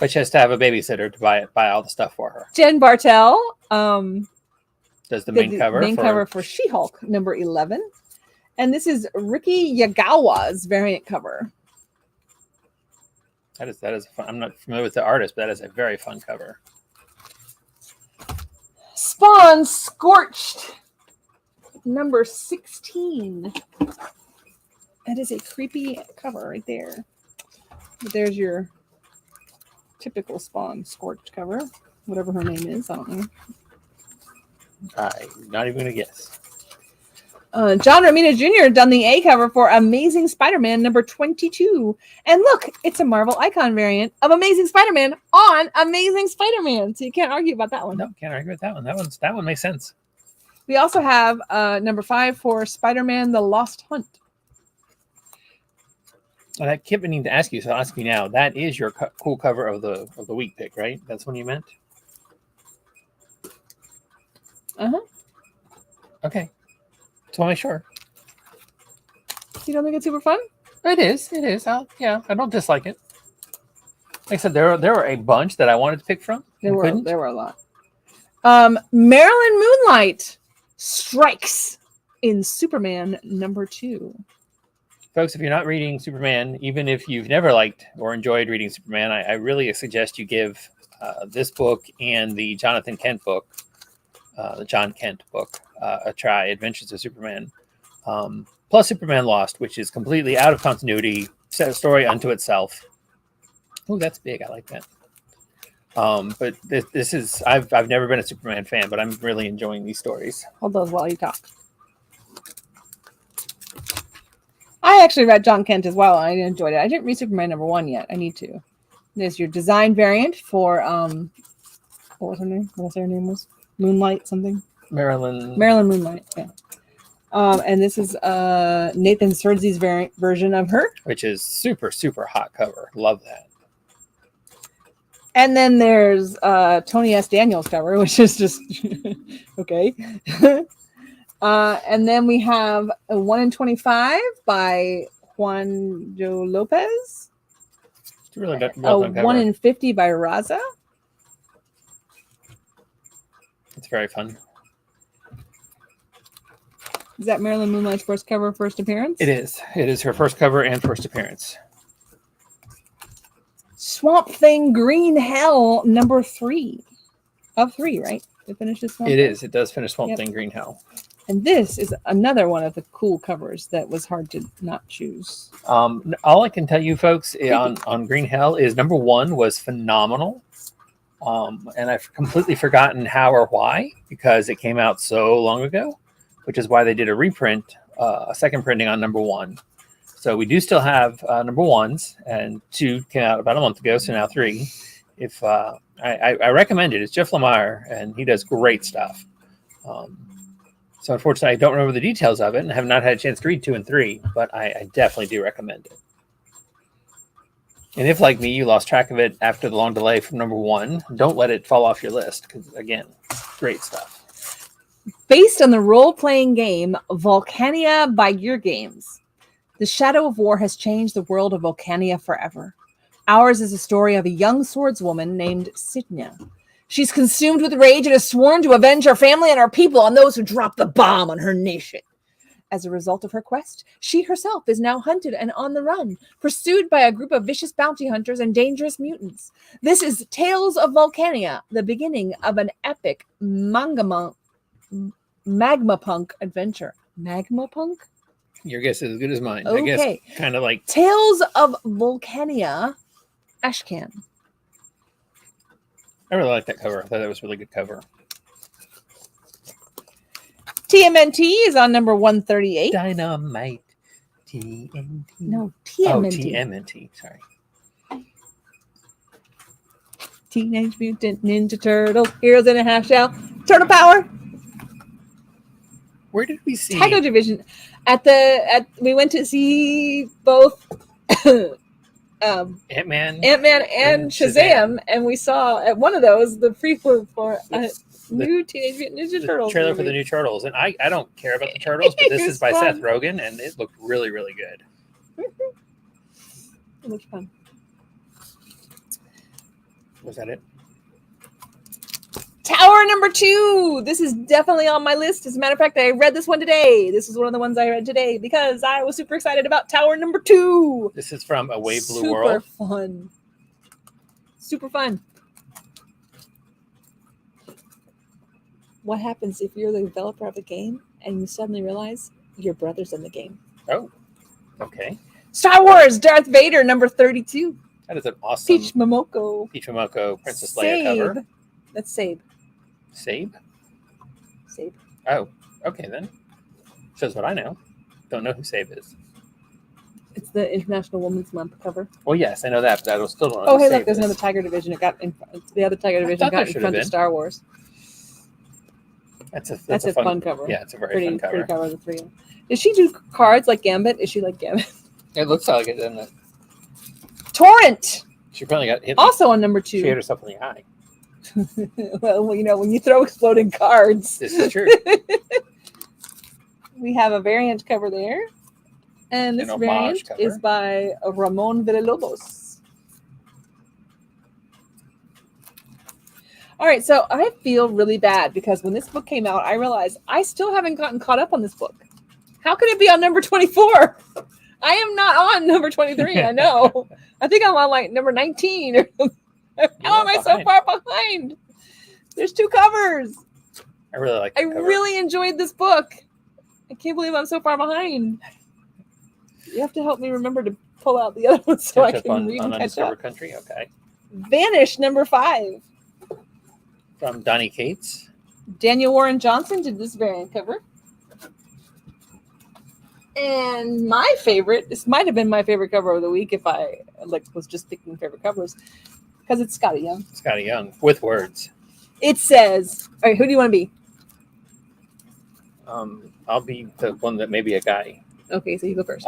But she has to have a babysitter to buy all the stuff for her. Jen Bartel Does the main cover for She-Hulk number 11. And this is Ricky Yagawa's variant cover. That is fun. I'm not familiar with the artist, but that is a very fun cover. Spawn Scorched number 16. That is a creepy cover right there. But there's your typical Spawn Scorched cover, whatever her name is. I don't know. I'm not even going to guess. John Romita Jr. done the A cover for Amazing Spider-Man number 22. And look, it's a Marvel Icon variant of Amazing Spider-Man on Amazing Spider-Man. So you can't argue about that one. No, can't argue with that one. That one makes sense. We also have number 5 for Spider-Man The Lost Hunt. Well, I kept meaning to ask you, so I'll ask you now. That is your cool cover of the week pick, right? That's what you meant? Uh-huh. Okay. So I'll make sure. You don't think it's super fun? It is. I don't dislike it. Like I said, there were a bunch that I wanted to pick from. There were a lot. Marilyn Moonlight strikes in Superman number 2. Folks, if you're not reading Superman, even if you've never liked or enjoyed reading Superman, I really suggest you give this book and the Jonathan Kent book, the John Kent book, a try. Adventures of Superman, plus Superman Lost, which is completely out of continuity, set a story unto itself. Oh, that's big. I like that. But this is I've never been a Superman fan, but I'm really enjoying these stories. Hold those while you talk. I actually read John Kent as well, and I enjoyed it. I didn't read Superman number 1 yet. I need to. There's your design variant for what was her name? What was her name? Was Moonlight something? Marilyn Moonlight. Yeah. And this is Nathan Surdzy's version of her, which is super, super hot cover. Love that. And then there's Tony S. Daniels cover, which is just okay. And then we have a 1 in 25 by Juan Joe Lopez. It's really well done cover. 1 in 50 by Raza. It's very fun. Is that Marilyn Moonlight's first cover, first appearance? It is. It is her first cover and first appearance. Swamp Thing Green Hell number 3 of 3, right? It finishes Swamp Thing? It is. It does finish Swamp Thing Green Hell. And this is another one of the cool covers that was hard to not choose. All I can tell you, folks, on Green Hell is number 1 was phenomenal. And I've completely forgotten how or why, because it came out so long ago, which is why they did a reprint, a second printing on number 1. So we do still have number 1s, and 2 came out about a month ago, so now 3. If I recommend it. It's Jeff Lemire, and he does great stuff. So unfortunately, I don't remember the details of it, and have not had a chance to read 2 and 3, but I definitely do recommend it. And if, like me, you lost track of it after the long delay from number 1, don't let it fall off your list, because, again, great stuff. Based on the role-playing game Volcania by Your Games, the shadow of war has changed the world of Volcania forever. Ours is a story of a young swordswoman named Sidnia. She's consumed with rage and has sworn to avenge her family and her people on those who dropped the bomb on her nation. As a result of her quest, she herself is now hunted and on the run, pursued by a group of vicious bounty hunters and dangerous mutants. This is Tales of Volcania, the beginning of an epic magma punk adventure. Magma punk? Your guess is as good as mine. Okay. I guess kind of like Tales of Volcania Ashcan. I really like that cover. I thought that was a really good cover. TMNT is on number 138. Dynamite. TNT. No, Oh, TMNT. TMNT. Sorry. Teenage Mutant Ninja Turtle, Heroes in a Half Shell, Turtle Power. Where did we see Taco Division. We went to see both Ant-Man and Shazam, and we saw at one of those the preview for new Teenage Mutant Ninja Turtles trailer movie. for the new Turtles, and I don't care about the Turtles, but this is by fun. Seth Rogen, and it looked really, really good. It looks fun. Was that it? Tower number 2. This is definitely on my list. As a matter of fact, I read this one today. This is one of the ones I read today because I was super excited about Tower number 2. This is from Away Blue World. Super fun. Super fun. What happens if you're the developer of a game and you suddenly realize your brother's in the game? Oh, okay. Star Wars Darth Vader number 32. That is an awesome Peach Momoko. Princess Leia cover. That's Sabe. Sabe? Sabe. Oh, okay then. Shows what I know. Don't know who Sabe is. It's the International Women's Month cover. Well, yes, I know that, but I still don't know. Oh, hey, who look, Sabe there's is. another Tiger Division. The other Tiger Division got in front of Star Wars. That's a fun cover. Yeah, it's a very fun cover. Pretty cover of the three. Does she do cards like Gambit? Is she like Gambit? It looks like it, doesn't it? Torrent. She probably got hit. Also on number 2. She hit herself in the eye. Well, you know, when you throw exploding cards. This is true. We have a variant cover there. And this variant cover. is by Ramon Villalobos. All right, so I feel really bad because when this book came out, I realized I still haven't gotten caught up on this book. How could it be on number 24? I am not on number 23, I know. I think I'm on like number 19 or something. How am I so far behind? There's 2 covers. I really like I really enjoyed this book. I can't believe I'm so far behind. You have to help me remember to pull out the other one so I can read and catch up. Country, okay. Vanish number 5. From Donnie Cates. Daniel Warren Johnson did this variant cover. And my favorite, this might have been my favorite cover of the week if I was just picking favorite covers, because it's Scotty Young. Scotty Young with words. It says, all right, who do you want to be? I'll be the one that may be a guy. Okay, so you go first.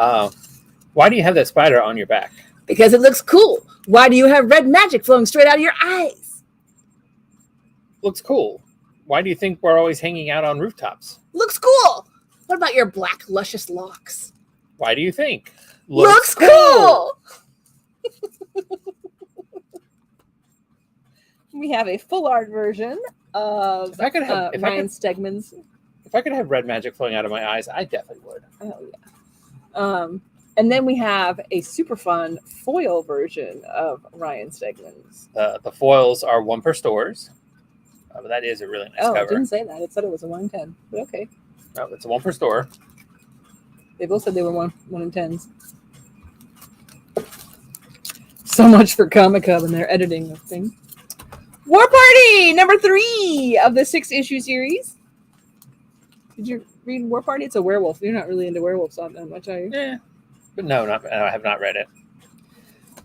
Why do you have that spider on your back? Because it looks cool. Why do you have red magic flowing straight out of your eyes? Looks cool. Why do you think we're always hanging out on rooftops? Looks cool. What about your black, luscious locks? Why do you think? Looks cool. We have a full art version of Ryan Stegman's. If I could have red magic flowing out of my eyes, I definitely would. Oh, yeah. And then we have a super fun foil version of Ryan Stegman's. The foils are 1 per stores. But that is a really nice cover. Oh, it didn't say that. It said it was a 1 in 10. But okay. No, it's a 1 per store. They both said they were 1 in 10s. So much for Comic Hub and their editing of things. War Party number 3 of the 6-issue series. Did you read War Party? It's a werewolf. You're not really into werewolves that much, are you? Yeah. But no, I have not read it.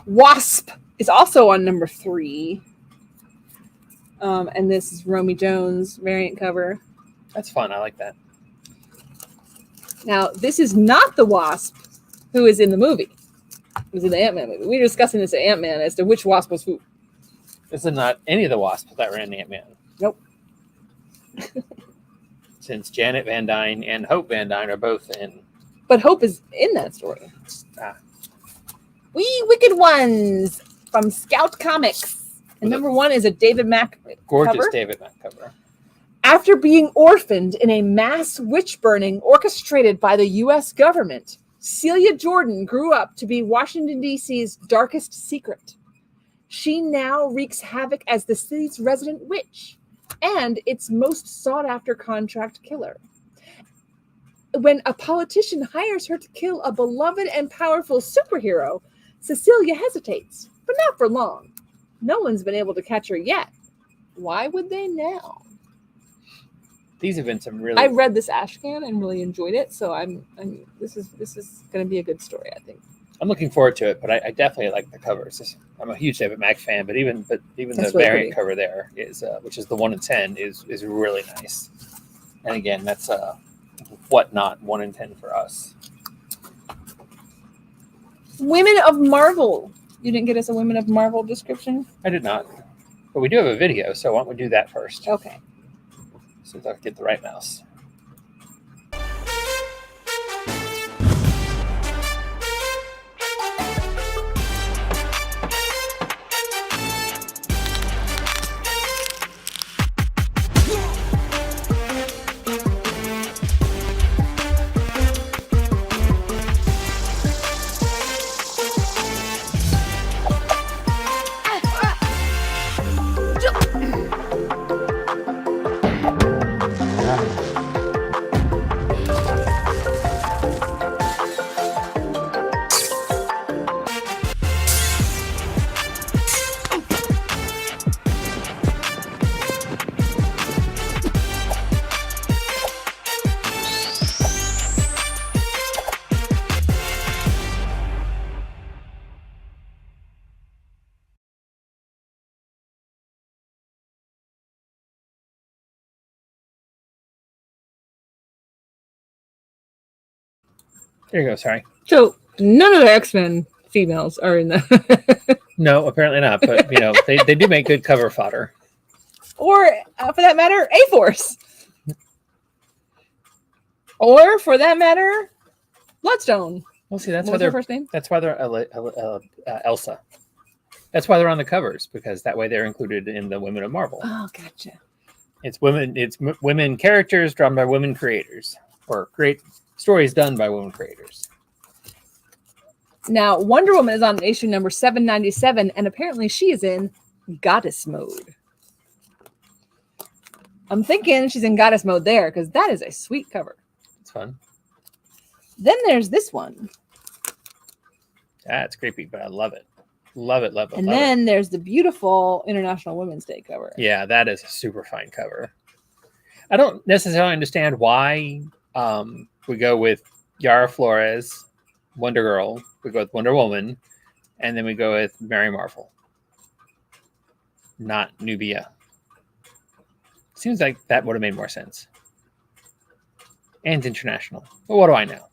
Wasp is also on number 3. And this is Romy Jones variant cover. That's fun. I like that. Now, this is not the Wasp who is in the movie. It was in the Ant-Man movie. We were discussing this at Ant-Man as to which Wasp was who. This is not any of the Wasps that ran Ant-Man. Nope. Since Janet Van Dyne and Hope Van Dyne are both in. But Hope is in that story. Ah. We Wicked Ones from Scout Comics. And number 1 is a David Mack gorgeous cover. David Mack cover. After being orphaned in a mass witch burning orchestrated by the U.S. government, Celia Jordan grew up to be Washington, D.C.'s darkest secret. She now wreaks havoc as the city's resident witch and its most sought-after contract killer. When a politician hires her to kill a beloved and powerful superhero, Cecilia hesitates, but not for long. No one's been able to catch her yet, Why would they now? These have been some really. I read this Ashcan and really enjoyed it, so this is going to be a good story, I think. I'm looking forward to it, but I definitely like the covers. I'm a huge David Mack fan, but even the That's variant really pretty. cover there is, which is the 1 in 10, is really nice. And again, that's whatnot 1 in 10 for us. Women of Marvel. You didn't get us a Women of Marvel description? I did not, but we do have a video, so why don't we do that first? Okay. So I can get the right mouse. There you go. Sorry. So none of the X-Men females are in the No, apparently not. But they do make good cover fodder. or for that matter, A-Force. Or for that matter, Bloodstone. Well, see, that's What why was they're her first name? That's why they're Elsa. That's why they're on the covers, because that way they're included in the Women of Marvel. Oh, gotcha. It's women characters drawn by women creators, or great stories done by women creators. Now, Wonder Woman is on issue number 797, and apparently she is in goddess mode. I'm thinking she's in goddess mode there, because that is a sweet cover. It's fun. Then there's this one. That's creepy, but I love it. Love it, love it, And love then it. there's the beautiful International Women's Day cover. Yeah, that is a super fine cover. I don't necessarily understand why we go with Yara Flores, Wonder Girl, we go with Wonder Woman, and then we go with Mary Marvel. Not Nubia. Seems like that would have made more sense. And international. But what do I know?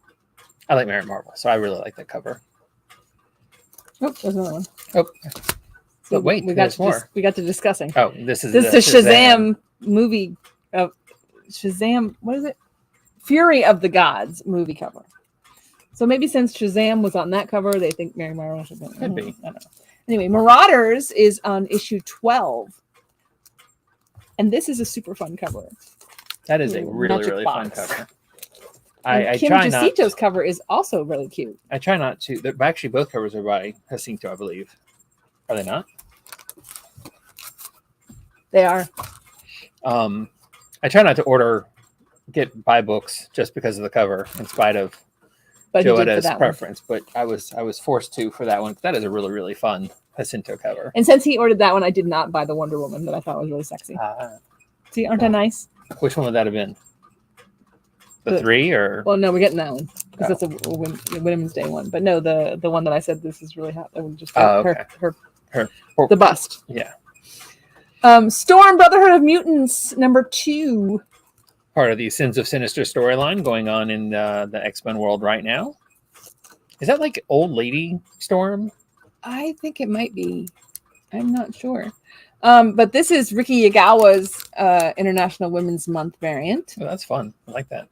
I like Mary Marvel, so I really like that cover. Oh, there's another one. Oh, but wait, there's more. We got to discussing. Oh, this is the Shazam movie. Shazam, what is it? Fury of the Gods movie cover. So maybe since Shazam was on that cover, they think Mary Marvel should be. Could be. I don't know. Anyway, Marauders is on issue 12. And this is a super fun cover. That is a really fun box. cover. I Kim try not. Jacinto's cover is also really cute. I try not to. Actually, both covers are by Jacinto, I believe. Are they not? They are. I try not to buy books just because of the cover, in spite of But Joetta's preference. But I was forced to for that one. That is a really fun Jacinto cover. And since he ordered that one, I did not buy the Wonder Woman that I thought was really sexy. See, aren't I nice? Which one would that have been? The 3 or? Well, no, we're getting that one because that's a Women's Day one. But no, the one that I said this is really hot. That would just okay. her the bust. Yeah. Storm Brotherhood of Mutants number 2. Part of the Sins of Sinister storyline going on in the X-Men world right now. Is that like old lady Storm? I think it might be. I'm not sure. But this is Riki Yagawa's International Women's Month variant. Oh, that's fun. I like that.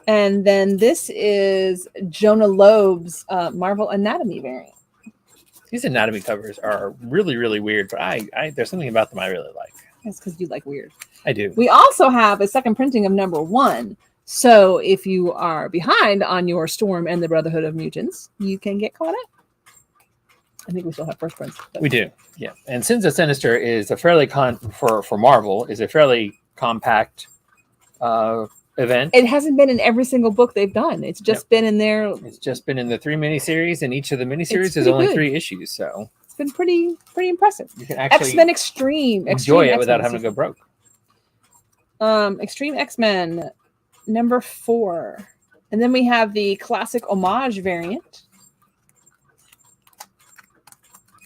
And then this is Jonah Loeb's Marvel Anatomy variant. These anatomy covers are really weird, but I there's something about them I really like. That's because you like weird. I do. We also have a second printing of number 1. So if you are behind on your Storm and the Brotherhood of Mutants, you can get caught up. I think we still have first prints. We do, yeah. And Sins of Sinister is a fairly for Marvel is a fairly compact event. It hasn't been in every single book they've done. It's just been in there. It's just been in the 3 miniseries, and each of the miniseries is only 3 issues. So It's been pretty impressive. You can actually X-Men Extreme. enjoy it without X-Men having to go broke. Extreme X-Men number 4. And then we have the classic homage variant.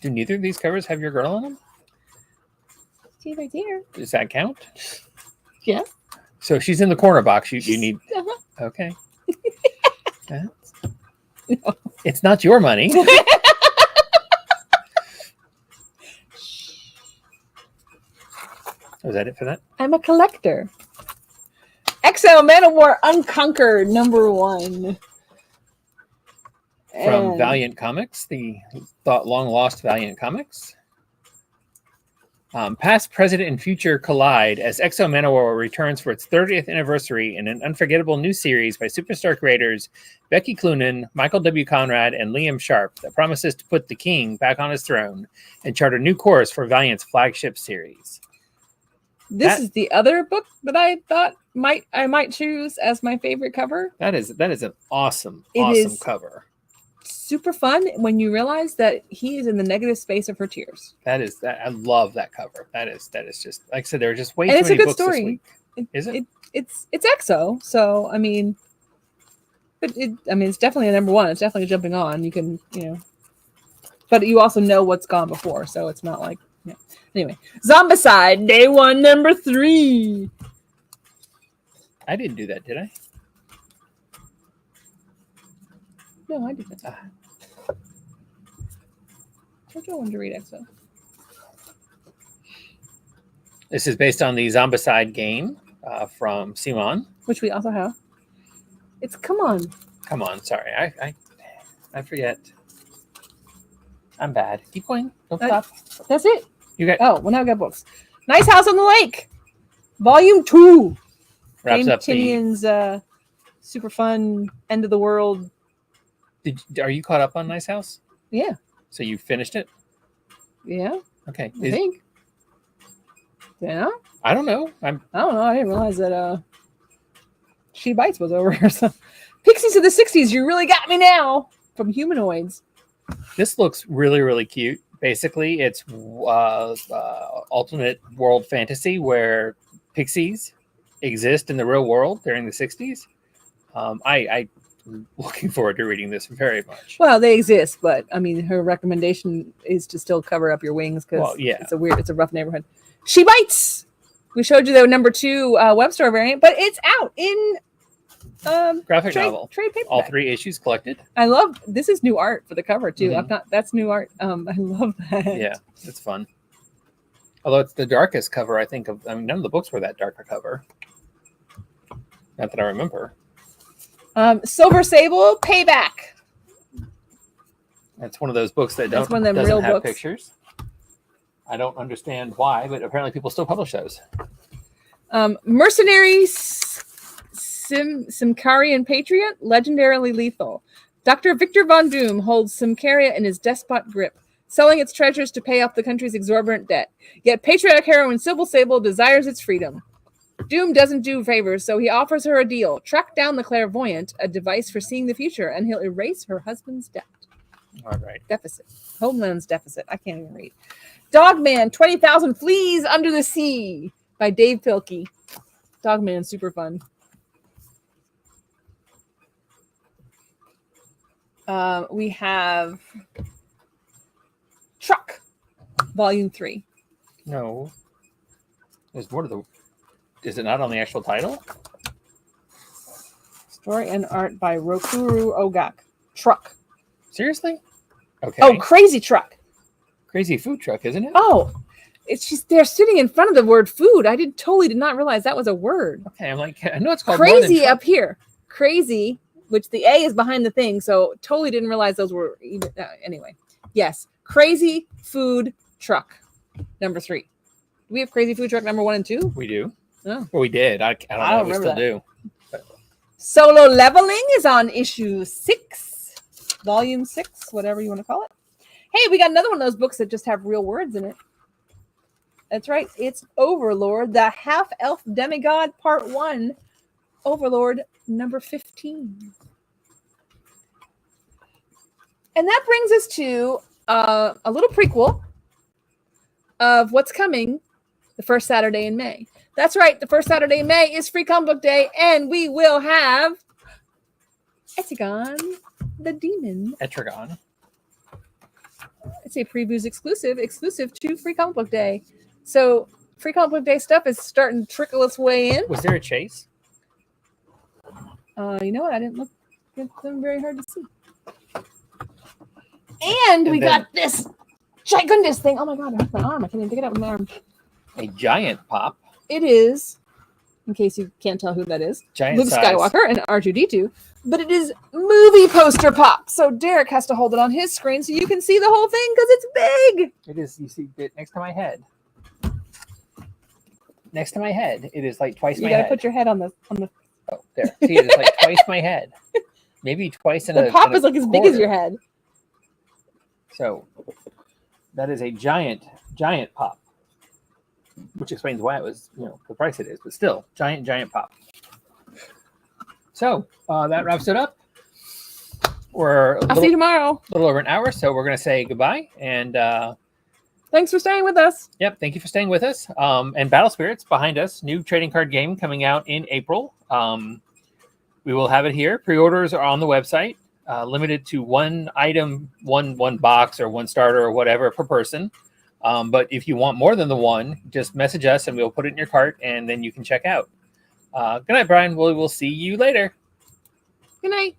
Do neither of these covers have your girl on them? See right there. Does that count? Yeah. So she's in the corner box. You need. Uh-huh. Okay. No. It's not your money. Was that it for that? I'm a collector. XL Manowar Unconquered number 1. From Valiant Comics, the long lost Valiant Comics. Past, present, and future collide as XO Manowar returns for its 30th anniversary in an unforgettable new series by superstar creators Becky Cloonan, Michael W. Conrad, and Liam Sharp that promises to put the king back on his throne and chart a new course for Valiant's flagship series. This is the other book that I thought I might choose as my favorite cover. That is an awesome cover. Super fun when you realize that he is in the negative space of her tears. I love that cover. That is just, like I said, there are just way and too many books story. this week. Is it? It's EXO, so I mean, it's definitely a number 1. It's definitely jumping on. You can, but you also know what's gone before, so it's not like, Anyway, Zombicide Day 1 number 3. I didn't do that, did I? No, I didn't. I don't want to read EXO. This is based on the Zombicide game from Simon. Which we also have. It's Come On. Come on, sorry. I forget. I'm bad. Keep going. Don't stop. That's it. You got. Oh, well, now I got books. Nice House on the Lake, Volume 2. Wraps James up Tynion's super fun end of the world. Are you caught up on Nice House? Yeah. So you finished it? Yeah. Okay. I think. Yeah. I don't know. I don't know. I didn't realize that She Bites was over. So. Pixies of the 60s, you really got me now. From Humanoids. This looks really, really cute. Basically, it's alternate world fantasy where pixies exist in the real world during the 60s. I'm looking forward to reading this very much. Well, they exist, but I mean, her recommendation is to still cover up your wings because it's a rough neighborhood. She Bites. We showed you the number 2 web store variant, but it's out in graphic novel. Trade paperback. All 3 issues collected. I love this is new art for the cover too. Mm-hmm. That's new art. I love that. Yeah, it's fun. Although it's the darkest cover, I think none of the books were that dark a cover. Not that I remember. Silver Sable Payback. That's one of those books that doesn't real have books. pictures. I don't understand why, but apparently people still publish those. Mercenaries. Simkarian Patriot, legendarily lethal. Dr. Victor Von Doom holds Simcaria in his despot grip, selling its treasures to pay off the country's exorbitant debt. Yet patriotic heroine Silver Sable desires its freedom. Doom doesn't do favors, so he offers her a deal. Track down the clairvoyant, a device for seeing the future, and he'll erase her husband's debt. All right. Deficit. Homeland's deficit. I can't even read. Dogman, 20,000 Fleas Under the Sea by Dave Pilkey. Dogman, super fun. We have Truck, Volume 3. No. There's more to the... Is it not on the actual title? Story and art by Rokuru Ogak. Truck. Seriously? Okay. Oh, Crazy Truck. Crazy food truck, isn't it? Oh, it's just they're sitting in front of the word food. I totally did not realize that was a word. Okay, I'm like, I know it's called Crazy up here. Crazy, which the A is behind the thing, so totally didn't realize those were even. Anyway, yes, Crazy Food Truck, number 3. Do we have Crazy Food Truck number 1 and 2? We do. Oh. Well, we did. I don't know. We still do. Solo Leveling is on issue 6, volume 6, whatever you want to call it. Hey, we got another one of those books that just have real words in it. That's right. It's Overlord, the Half-Elf Demigod, Part 1. Overlord, number 15. And that brings us to a little prequel of what's coming the first Saturday in May. That's right. The first Saturday in May is Free Comic Book Day, and we will have Etrigan the Demon. Etrigan. It's a previews exclusive to Free Comic Book Day. So Free Comic Book Day stuff is starting to trickle its way in. Was there a chase? You know what? I didn't look at them very hard to see. And we got this gigundous thing. Oh my god, it hurts my arm. I can't even pick it up with my arm. A giant pop. It is, in case you can't tell who that is, Giant Luke size. Skywalker and R2-D2. But it is movie poster pop. So Derek has to hold it on his screen so you can see the whole thing because it's big. It is, you see it next to my head. Next to my head. It is like twice my head. You gotta put your head on the. Oh, there. See, it is like twice my head. Maybe twice in The a pop in a is like as big as quarter. your head. So that is a giant pop, which explains why it was, the price it is, but still giant pop. So that wraps it up. We're I'll see you tomorrow. a little over an hour, so we're going to say goodbye. And Thanks for staying with us. yep, thank you for staying with us. And Battle Spirits behind us, new trading card game coming out in April. We will have it here. Pre-orders are on the website. Limited to one item, one box or one starter or whatever per person. But if you want more than the one, just message us and we'll put it in your cart and then you can check out. Good night, Brian. We'll see you later. Good night.